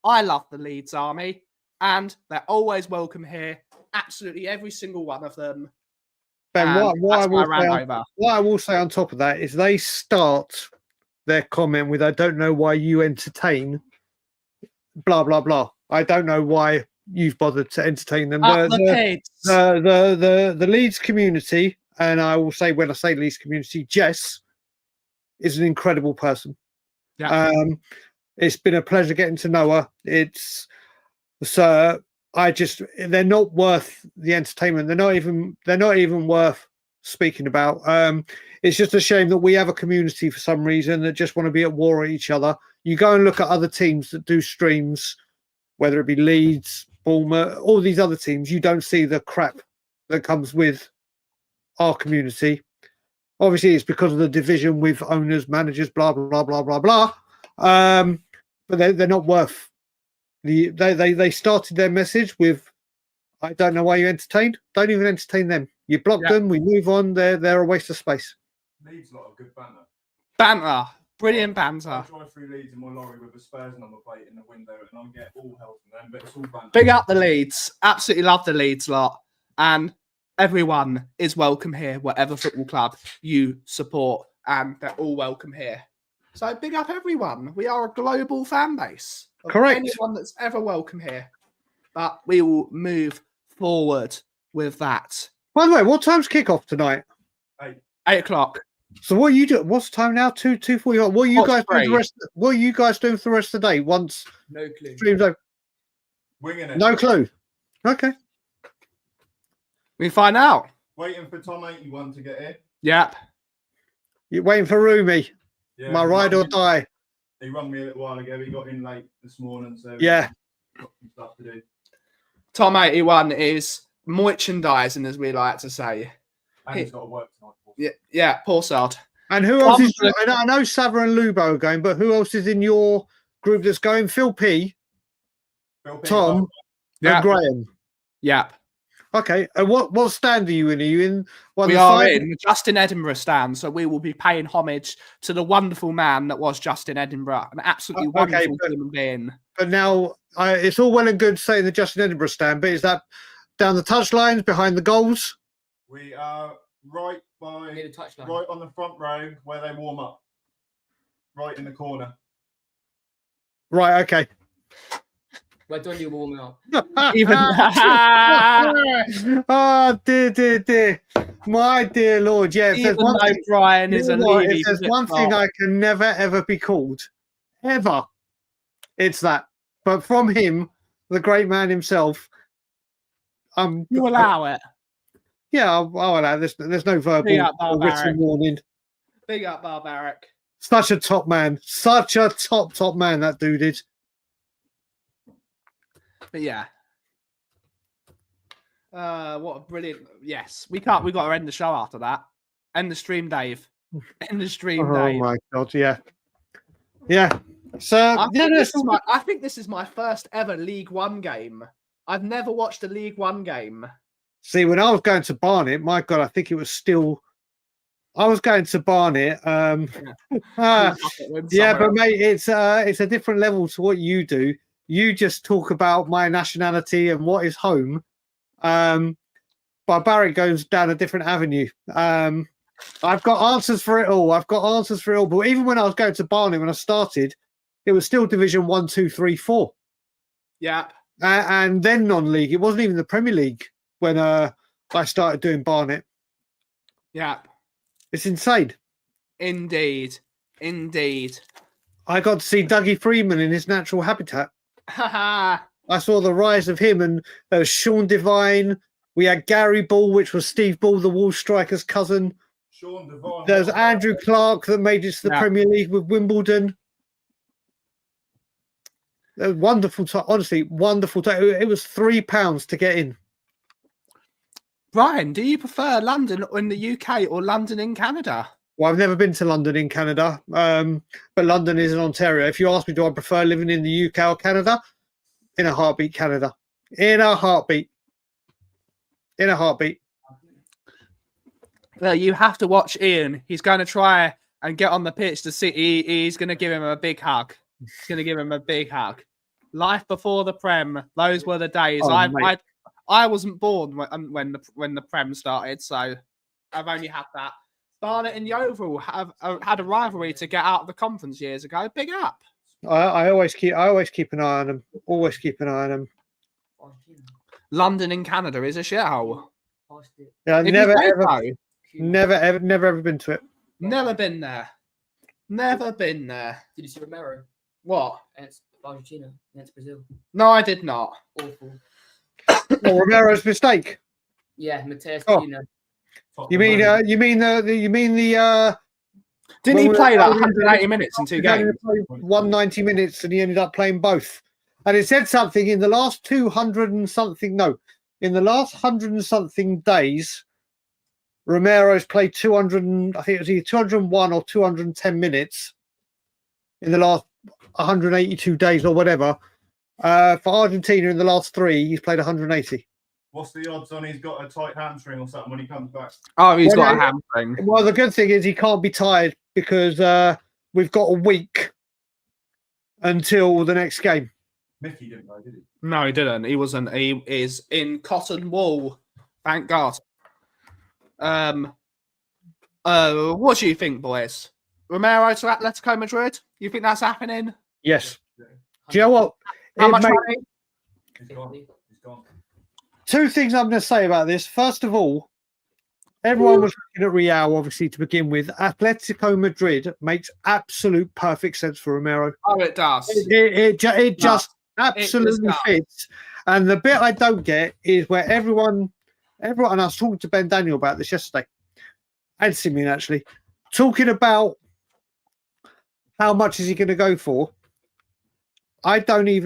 I love the Leeds Army, and they're always welcome here. Absolutely every single one of them. Ben, what I will say on top of that is they start their comment with, I don't know why you entertain, blah, blah, blah. I don't know why you've bothered to entertain them. The Leeds community, and I will say when I say Leeds community, Jess is an incredible person. Yeah. It's been a pleasure getting to know her. They're not worth the entertainment. They're not even worth speaking about. It's just a shame that we have a community for some reason that just want to be at war with each other. You go and look at other teams that do streams, whether it be Leeds, Bournemouth, all these other teams, you don't see the crap that comes with our community. Obviously, it's because of the division with owners, managers, blah, blah, blah, blah, blah. But they're not worth they started their message with, I don't know why you entertained. Don't even entertain them. You block them, we move on. They're a waste of space. Leeds a lot of good banter. Banter. Brilliant banter. I drive through Leeds in my lorry with a Spurs number plate in the window and I'll get all hell from them, but it's all banter. Big up the Leeds. Absolutely love the Leeds lot. And everyone is welcome here, whatever football club you support, and they're all welcome here. So big up everyone. We are a global fan base. Correct. Anyone that's ever welcome here. But we will move forward with that. By the way, what time's kickoff tonight? 8 o'clock. So what are you doing? What's the time now? 2:40. What are you guys doing? What are you guys doing for the rest of the day? Once no clue. Streams over. Winging it. No clue. Okay. We find out. Waiting for Tom 81 to get here. Yep. You're waiting for Rumi. Yeah, my ride or die. He rung me a little while ago. He got in late this morning, so yeah, got some stuff to do. Tom 81 is merchandising, as we like to say. And he's got to work tonight. Yeah, poor sod. And who else is? I know Sava and Lubo are going, but who else is in your group that's going? Phil P, Tom, and Graham. Yep. Okay, and what stand are you in? Are you in one? We are in the Justin Edinburgh stand, so we will be paying homage to the wonderful man that was Justin Edinburgh, an absolutely wonderful human being. But now it's all well and good saying the Justin Edinburgh stand, but is that down the touchlines, behind the goals? We are right by the touchline, right on the front row where they warm up. right in the corner. Right, okay. Where Donley will warm up. Even Oh, dear. My dear Lord, yeah. If even there's one though thing, Brian you is know a what, Levy if there's one thing I can never, ever be called, ever, it's that. But from him, the great man himself, you allow it. yeah, I'll allow this. There's no verbal up, or Barbaric. written warning. Big up, Barbaric. Such a top man. Such a top man that dude is. But yeah. What a brilliant. Yes, we got to end the show after that. End the stream, Dave. End the stream, Oh Dave. my God, yeah. So I think this is my first ever League One game. I've never watched a League One game. See, when I was going to Barnet, my God, I think it was still. I was going to Barnet. Yeah, but mate, it's a different level to what you do. You just talk about my nationality and what is home. Barbaric goes down a different avenue. I've got answers for it all. But even when I was going to Barnet, when I started, it was still Division 1, 2, 3, 4. Yeah. And then non-league. It wasn't even the Premier League when I started doing Barnet. Yeah. It's insane. Indeed. I got to see Dougie Freeman in his natural habitat. Haha. I saw the rise of him, and there was Sean Devine. We had Gary Ball, which was Steve Ball, the Wall Striker's cousin. Sean Devine. There's Andrew Clark that made it to the Premier League with Wimbledon. A wonderful time, honestly, wonderful time. It was £3 to get in. Brian, do you prefer London in the UK or London in Canada? Well, I've never been to London in Canada, but London is in Ontario. If you ask me, do I prefer living in the UK or Canada? In a heartbeat, Canada. In a heartbeat. Well, you have to watch Ian. He's going to try and get on the pitch to see. He's going to give him a big hug. Life before the Prem. Those were the days. Oh, I wasn't born when the Prem started, so I've only had that. Barnet and Yeovil have had a rivalry to get out of the conference years ago. Big up. I always keep an eye on them. Always keep an eye on them. London in Canada is a shithole. Yeah, never ever been to it. Never been there. Did you see Romero? What? Against Argentina, against Brazil. No, I did not. Awful. Well, Romero's mistake. Yeah, Mateus. Oh. You mean the Didn't he play that 180 minutes in 2 games? 190 minutes, and he ended up playing both. And it said something in the last 200 and something. No, in the last 100 and something days, Romero's played 200. I think it was either 201 or 210 minutes in the last 182 days or whatever. For Argentina, in the last 3, he's played 180. What's the odds on he's got a tight hamstring or something when he comes back? Oh, he's got a hamstring. Well, the good thing is he can't be tired because we've got a week until the next game. Mickey didn't know, did he? No, he didn't. He wasn't. He is in cotton wool. Thank God. What do you think, boys? Romero to Atletico Madrid? You think that's happening? Yes. Do you know what? How much money? He's gone. 2 things I'm going to say about this. First of all, everyone was looking at Real, obviously, to begin with. Atletico Madrid makes absolute perfect sense for Romero. Oh, it does. It just absolutely fits. And the bit I don't get is where everyone, and I was talking to Ben Daniel about this yesterday, and Simeon actually, talking about how much is he going to go for. Do you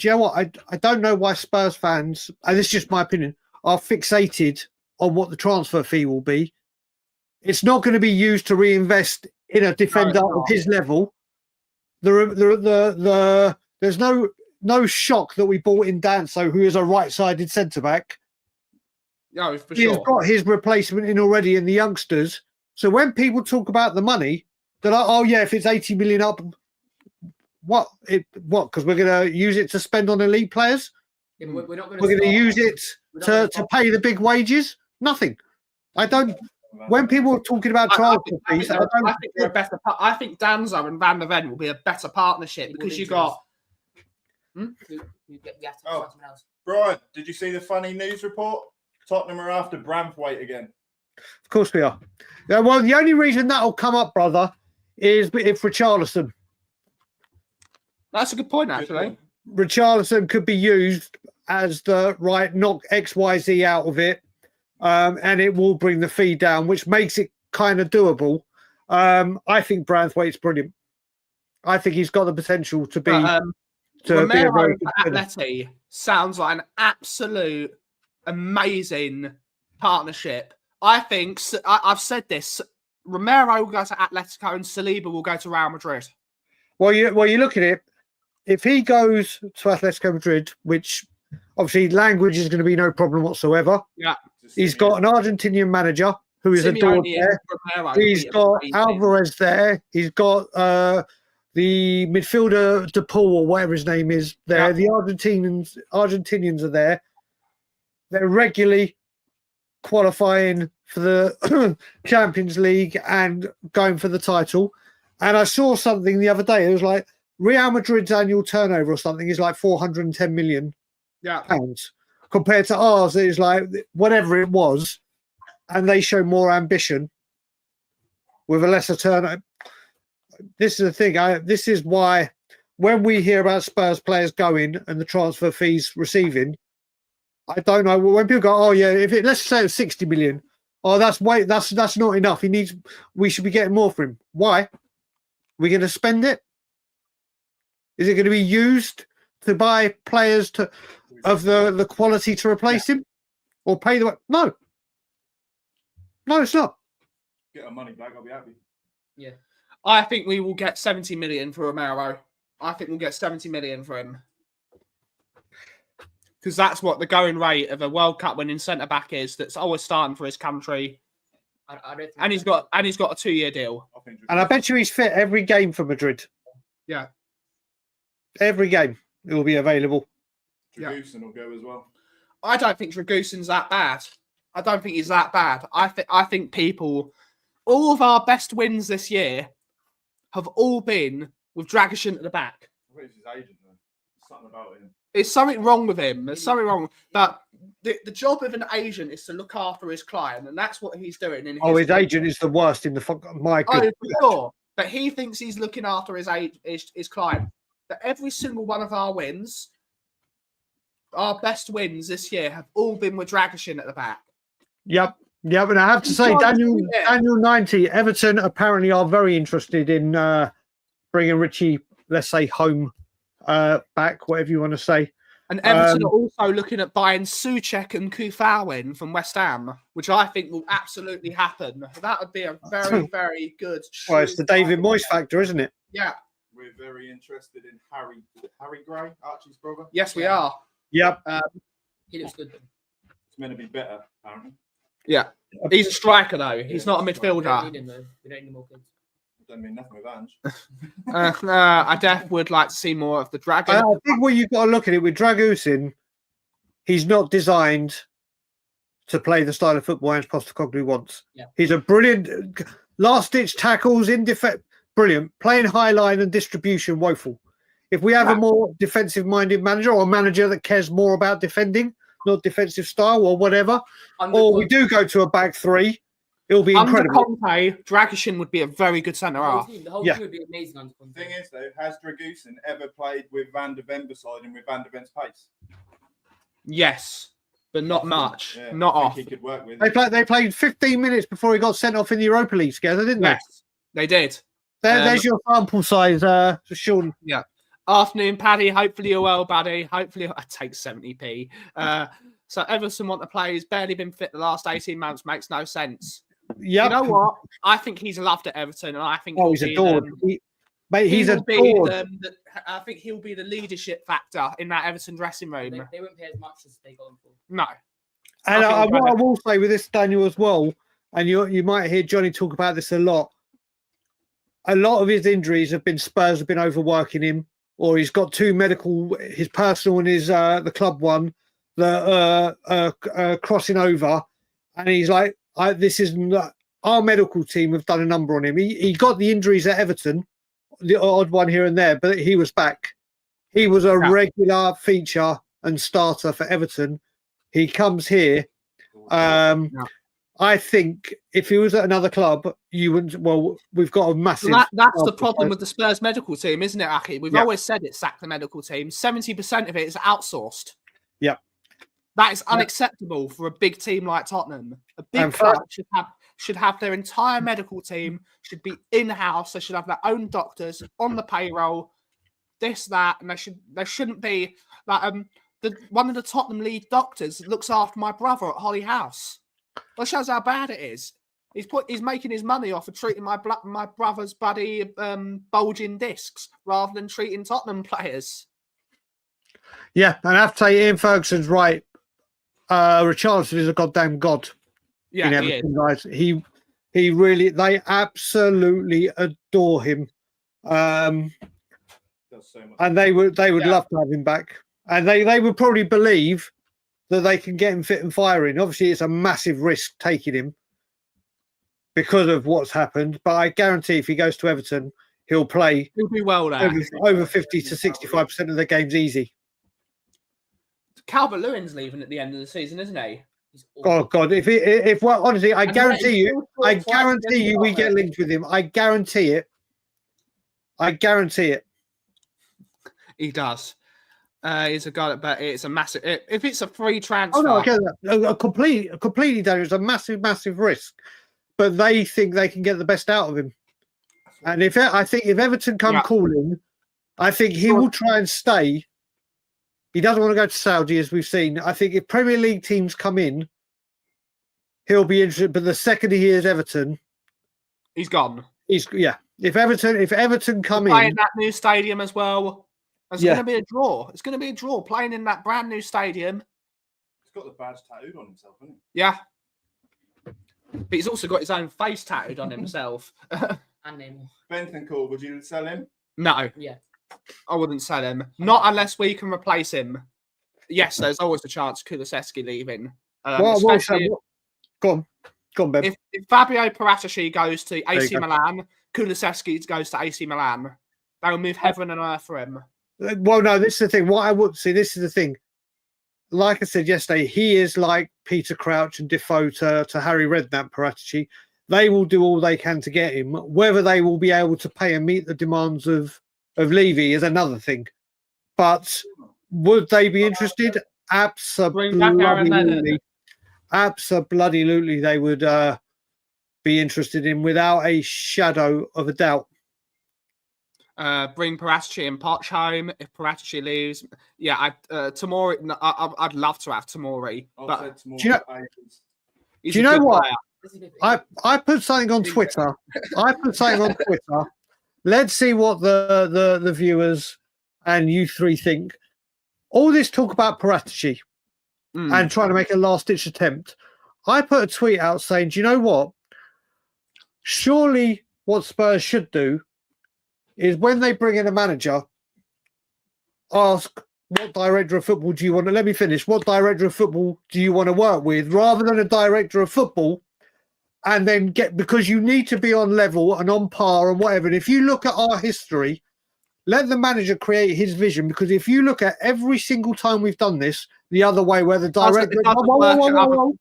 know what? I don't know why Spurs fans, and this is just my opinion, are fixated on what the transfer fee will be. It's not going to be used to reinvest in a defender of his level. There's no shock that we bought in Danso, who is a right-sided centre-back. No, for He's sure. got his replacement in already in the youngsters. So when people talk about the money, they're like, oh, yeah, if it's 80 million up, what? Because we're going to use it to spend on elite players? Yeah, but we're not going We're going to use it to pay the big wages? Nothing. I don't when people are talking about transfer fees, I think Danzo and Van der Ven will be a better partnership because you got. You have to Oh. find someone else. Brian, did you see the funny news report? Tottenham are after Branthwaite again. Of course we are. Yeah, well, the only reason that'll come up, brother, is if Richarlison. That's a good point, actually. Richarlison could be used as the right knock XYZ out of it, and it will bring the fee down, which makes it kind of doable. I think Branthwaite's brilliant. I think he's got the potential to be. Romero Atleti sounds like an absolute amazing partnership. I think I've said this. Romero will go to Atletico and Saliba will go to Real Madrid. Well, you look at it. If he goes to Atletico Madrid, which obviously language is going to be no problem whatsoever. Yeah, he's got an Argentinian manager who is adored there. He's got Alvarez there. He's got the midfielder DePaul or whatever his name is there. Yeah. The Argentinians are there. They're regularly qualifying for the Champions League and going for the title. And I saw something the other day. It was like Real Madrid's annual turnover or something is like 410 million pounds. Compared to ours, it is like whatever it was. And they show more ambition with a lesser turnover. This is the thing. This is why when we hear about Spurs players going and the transfer fees receiving, I don't know. When people go, oh yeah, let's say it's 60 million. Oh, that's not enough. We should be getting more for him. Why? We're going to spend it? Is it going to be used to buy players of the quality to replace him? Or pay the... No. No, it's not. Get our money back, I'll be happy. Yeah. I think we will get 70 million for Romero. I think we'll get 70 million for him. Because that's what the going rate of a World Cup winning centre-back is that's always starting for his country. I don't think and he's got a 2-year deal. And I bet you he's fit every game for Madrid. Yeah. Every game it will be available. Dragusin will go as well. I don't think Dragusin's that bad. I don't think he's that bad. I think people, all of our best wins this year have all been with Dragusin at the back. I think it's his agent, though. Something about him. There's something wrong with him. There's something wrong. But the job of an agent is to look after his client, and that's what he's doing. His agent is the worst in the my goodness. Oh, for sure. But he thinks he's looking after his client. But every single one of our wins, our best wins this year, have all been with Dragusin at the back. Yep. And I have to say, Daniel 90, Everton apparently are very interested in bringing Richie, let's say, home back, whatever you want to say. And Everton are also looking at buying Souček and Kauffie from West Ham, which I think will absolutely happen. That would be a very, very good... Well, it's the David Moyes factor, isn't it? Yeah. We're very interested in Harry Gray, Archie's brother. Yes, we are. Yep. He looks good. It's meant to be better, apparently. Yeah. He's a striker, though. He's not a midfielder. We don't need him, though. We don't need more kids. Don't mean nothing with Ange. I definitely would like to see more of the Dragon. I think what you've got to look at it with Dragusin, he's not designed to play the style of football Ange Postecoglou wants. Yeah. He's a brilliant last-ditch tackles in defense, brilliant. Playing high line and distribution, woeful. If we have a more defensive-minded manager or a manager that cares more about defending, not defensive style or whatever, or we do go to a back three, it'll be incredible. Under Conte, Dragusin would be a very good centre-half. The whole team would be amazing under Conte. The thing is, though, has Dragusin ever played with Van der Ven beside him with Van der Ven's pace? Yes, but not much. Yeah, not I think off. he could work with. They played 15 minutes before he got sent off in the Europa League together, didn't they? Yes, they did. There's your sample size, Sean. Yeah. Afternoon, Paddy. Hopefully you're well, buddy. Hopefully I take 70p. So Everton want to play. He's barely been fit the last 18 months. Makes no sense. Yeah. You know what? I think he's loved at Everton, and I think he's adored. He's adored. I think he'll be the leadership factor in that Everton dressing room. They won't pay as much as they got him for. No. And what I will say with this, Daniel, as well, and you might hear Johnny talk about this a lot of his injuries have been Spurs have been overworking him, or he's got two medical, his personal and his the club one, the crossing over, and he's like, this is not, our medical team have done a number on him. He got the injuries at Everton, the odd one here and there, but he was back. He was a regular feature and starter for Everton. He comes here. I think if he was at another club, you wouldn't. Well, we've got a massive. That's the problem with the Spurs medical team, isn't it, Aki? We've always said it, sack the medical team. 70% of it is outsourced. Yeah. That is unacceptable for a big team like Tottenham. A big club should have their entire medical team, should be in-house. They should have their own doctors on the payroll, this, that, and there shouldn't be like one of the Tottenham lead doctors looks after my brother at Holly House. That shows how bad it is. He's making his money off of treating my brother's bloody bulging discs rather than treating Tottenham players. Yeah, and I have to say, Ian Ferguson's right. Richarlison is a goddamn god. Yeah, Everton, guys. He really, they absolutely adore him. And they would love to have him back. And they would probably believe that they can get him fit and firing. Obviously, it's a massive risk taking him because of what's happened. But I guarantee if he goes to Everton, he'll play. He'll do well there. Over 50 to 65% of the games easy. Calvert-Lewin's leaving at the end of the season, isn't he? Oh God! If honestly, I guarantee you, we get linked with him. I guarantee it. He does. He's a guy, but it's a massive. If it's a free transfer, oh no, I get that. Completely done. It's a massive risk, but they think they can get the best out of him. And I think if Everton come calling, I think he will try and stay. He doesn't want to go to Saudi, as we've seen. I think if Premier League teams come in, he'll be interested. But the second he hears Everton, he's gone. If Everton come in, playing that new stadium as well, it's going to be a draw. It's going to be a draw playing in that brand new stadium. He's got the badge tattooed on himself, hasn't he? Yeah, but he's also got his own face tattooed on himself. And name. Bentancur, would you sell him? No. Yeah. I wouldn't sell him. Not unless we can replace him. Yes, there's always a chance of Kulusevski leaving. Go on, Ben. If Fabio Paratici goes to AC Milan, Kulusevski goes to AC Milan. They will move heaven and earth for him. Well, no, this is the thing. What I would see, this is the thing. Like I said yesterday, he is like Peter Crouch and Defoe to Harry Redknapp, Paratici. They will do all they can to get him. Whether they will be able to pay and meet the demands of Levy is another thing. But would they be interested? Absolutely. Absolutely, they would be interested in without a shadow of a doubt. Bring Paratici and Poch home if Paratici leaves. Yeah, Tomori. I'd love to have Tomori. But do you know what? I put something on Twitter. Let's see what the viewers and you three think. All this talk about Paratici and trying to make a last-ditch attempt. I put a tweet out saying, do you know what? Surely what Spurs should do is when they bring in a manager, ask what director of football do you want to... Let me finish. What director of football do you want to work with? Rather than a director of football... And then because you need to be on level and on par and whatever. And if you look at our history, let the manager create his vision. Because if you look at every single time we've done this, the other way where the director, the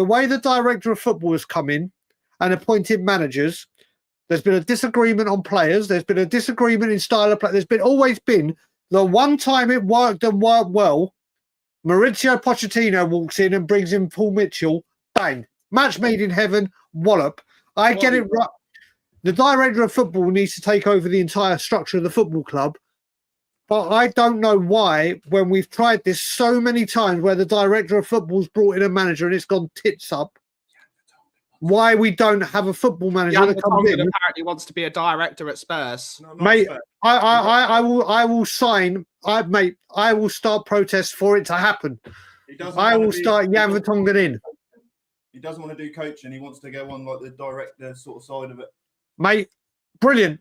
way the director of football has come in and appointed managers, there's been a disagreement on players. There's been a disagreement in style of play. There's always been the one time it worked and worked well. Mauricio Pochettino walks in and brings in Paul Mitchell. Bang. Match made in heaven, wallop. I get it right. The director of football needs to take over the entire structure of the football club. But I don't know why, when we've tried this so many times where the director of football's brought in a manager and it's gone tits up, why we don't have a football manager that comes in. Apparently wants to be a director at Spurs. Mate, I will sign. I will start protests for it to happen. I will start Jan Vertonghen in. He doesn't want to do coaching. He wants to go on like the director sort of side of it. Mate, brilliant.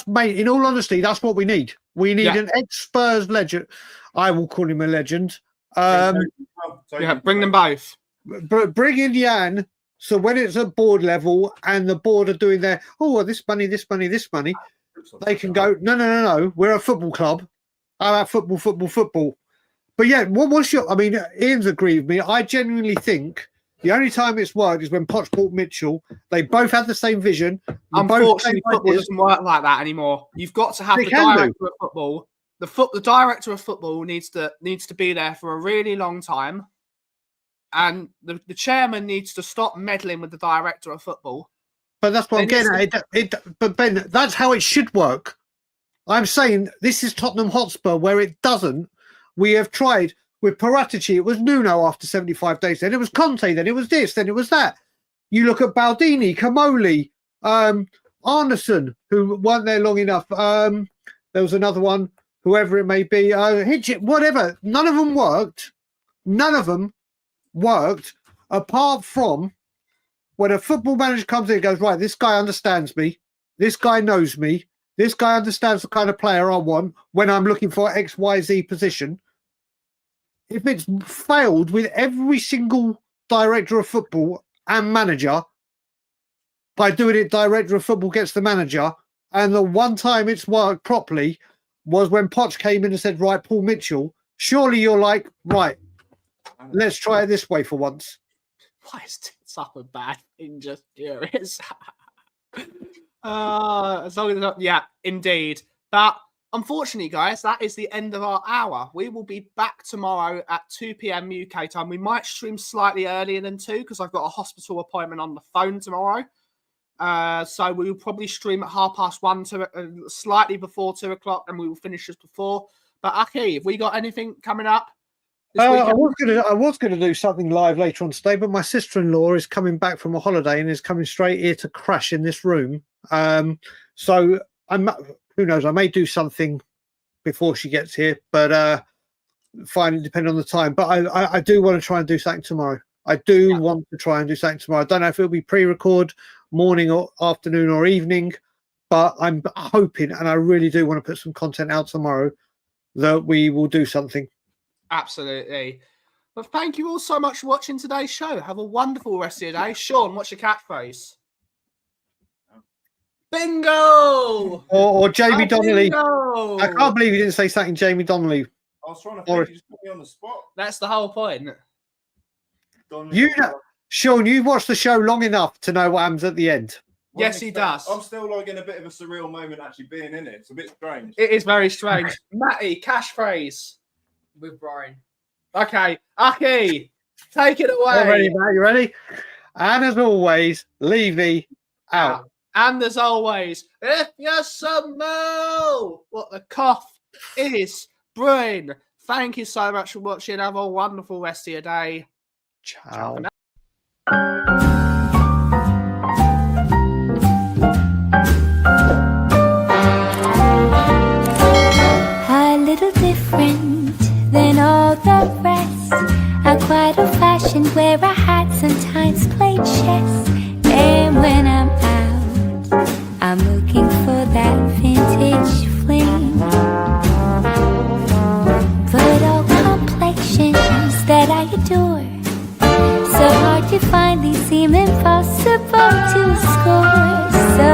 Mate, in all honesty, that's what we need. We need an ex-Spurs legend. I will call him a legend. Bring them both. Bring in Jan So when it's at board level and the board are doing their, oh, well, this money, they can go, no. We're a football club. How about football? But yeah, what's your? I mean, Ian's agreed with me. I genuinely think the only time it's worked is when Poch bought Mitchell. They both had the same vision. Unfortunately, football doesn't work like that anymore. You've got to have the director of football. The director of football needs to be there for a really long time, and the chairman needs to stop meddling with the director of football. But that's what I'm getting at. But Ben, that's how it should work. I'm saying this is Tottenham Hotspur where it doesn't. We have tried with Paratici. It was Nuno after 75 days. Then it was Conte. Then it was this. Then it was that. You look at Baldini, Camoli, Arneson, who weren't there long enough. There was another one, whoever it may be. Hitchett, whatever. None of them worked. None of them worked apart from when a football manager comes in and goes, right, this guy understands me. This guy knows me. This guy understands the kind of player I want when I'm looking for XYZ position. If it's failed with every single director of football and manager, by doing it, director of football gets the manager, and the one time it's worked properly was when Poch came in and said, right, Paul Mitchell, surely you're like, right, let's try it this way for once. Why is such a bad thing? Just curious. As long as yeah, indeed. But unfortunately, guys, that is the end of our hour. We will be back tomorrow at 2 p.m. UK time. We might stream slightly earlier than 2 because I've got a hospital appointment on the phone tomorrow. So we will probably stream at 1:30 to slightly before 2 o'clock, and we will finish just before. But Aki, have we got anything coming up? I was gonna do something live later on today, but my sister-in-law is coming back from a holiday and is coming straight here to crash in this room. So who knows? I may do something before she gets here, but fine, depending on the time. But I do want to try and do something tomorrow. I do want to try and do something tomorrow. I don't know if it'll be pre-record, morning or afternoon or evening, but I'm hoping, and I really do want to put some content out tomorrow, that we will do something. Absolutely. But thank you all so much for watching today's show. Have a wonderful rest of your day. Sean, what's your catchphrase? Bingo! Or Jamie Donnelly. Bingo! I can't believe you didn't say something Jamie Donnelly. I was trying to think, you just put me on the spot. That's the whole point. Sean, you've watched the show long enough to know what happens at the end. Yes, he does. I'm still like in a bit of a surreal moment actually being in it. It's a bit strange. It is very strange. Matty, catchphrase. With Brian. Okay, Aki, take it away. You ready, Matt? You ready? And as always, Levy out. And as always, if you smell what the cough is brewing, thank you so much for watching. Have a wonderful rest of your day. Ciao. A little different than all the rest. I'm quite old-fashioned where I had sometimes played chess. And when I'm out, I'm looking for that vintage fling. But all complexions that I adore, so hard to find, these seem impossible to score. So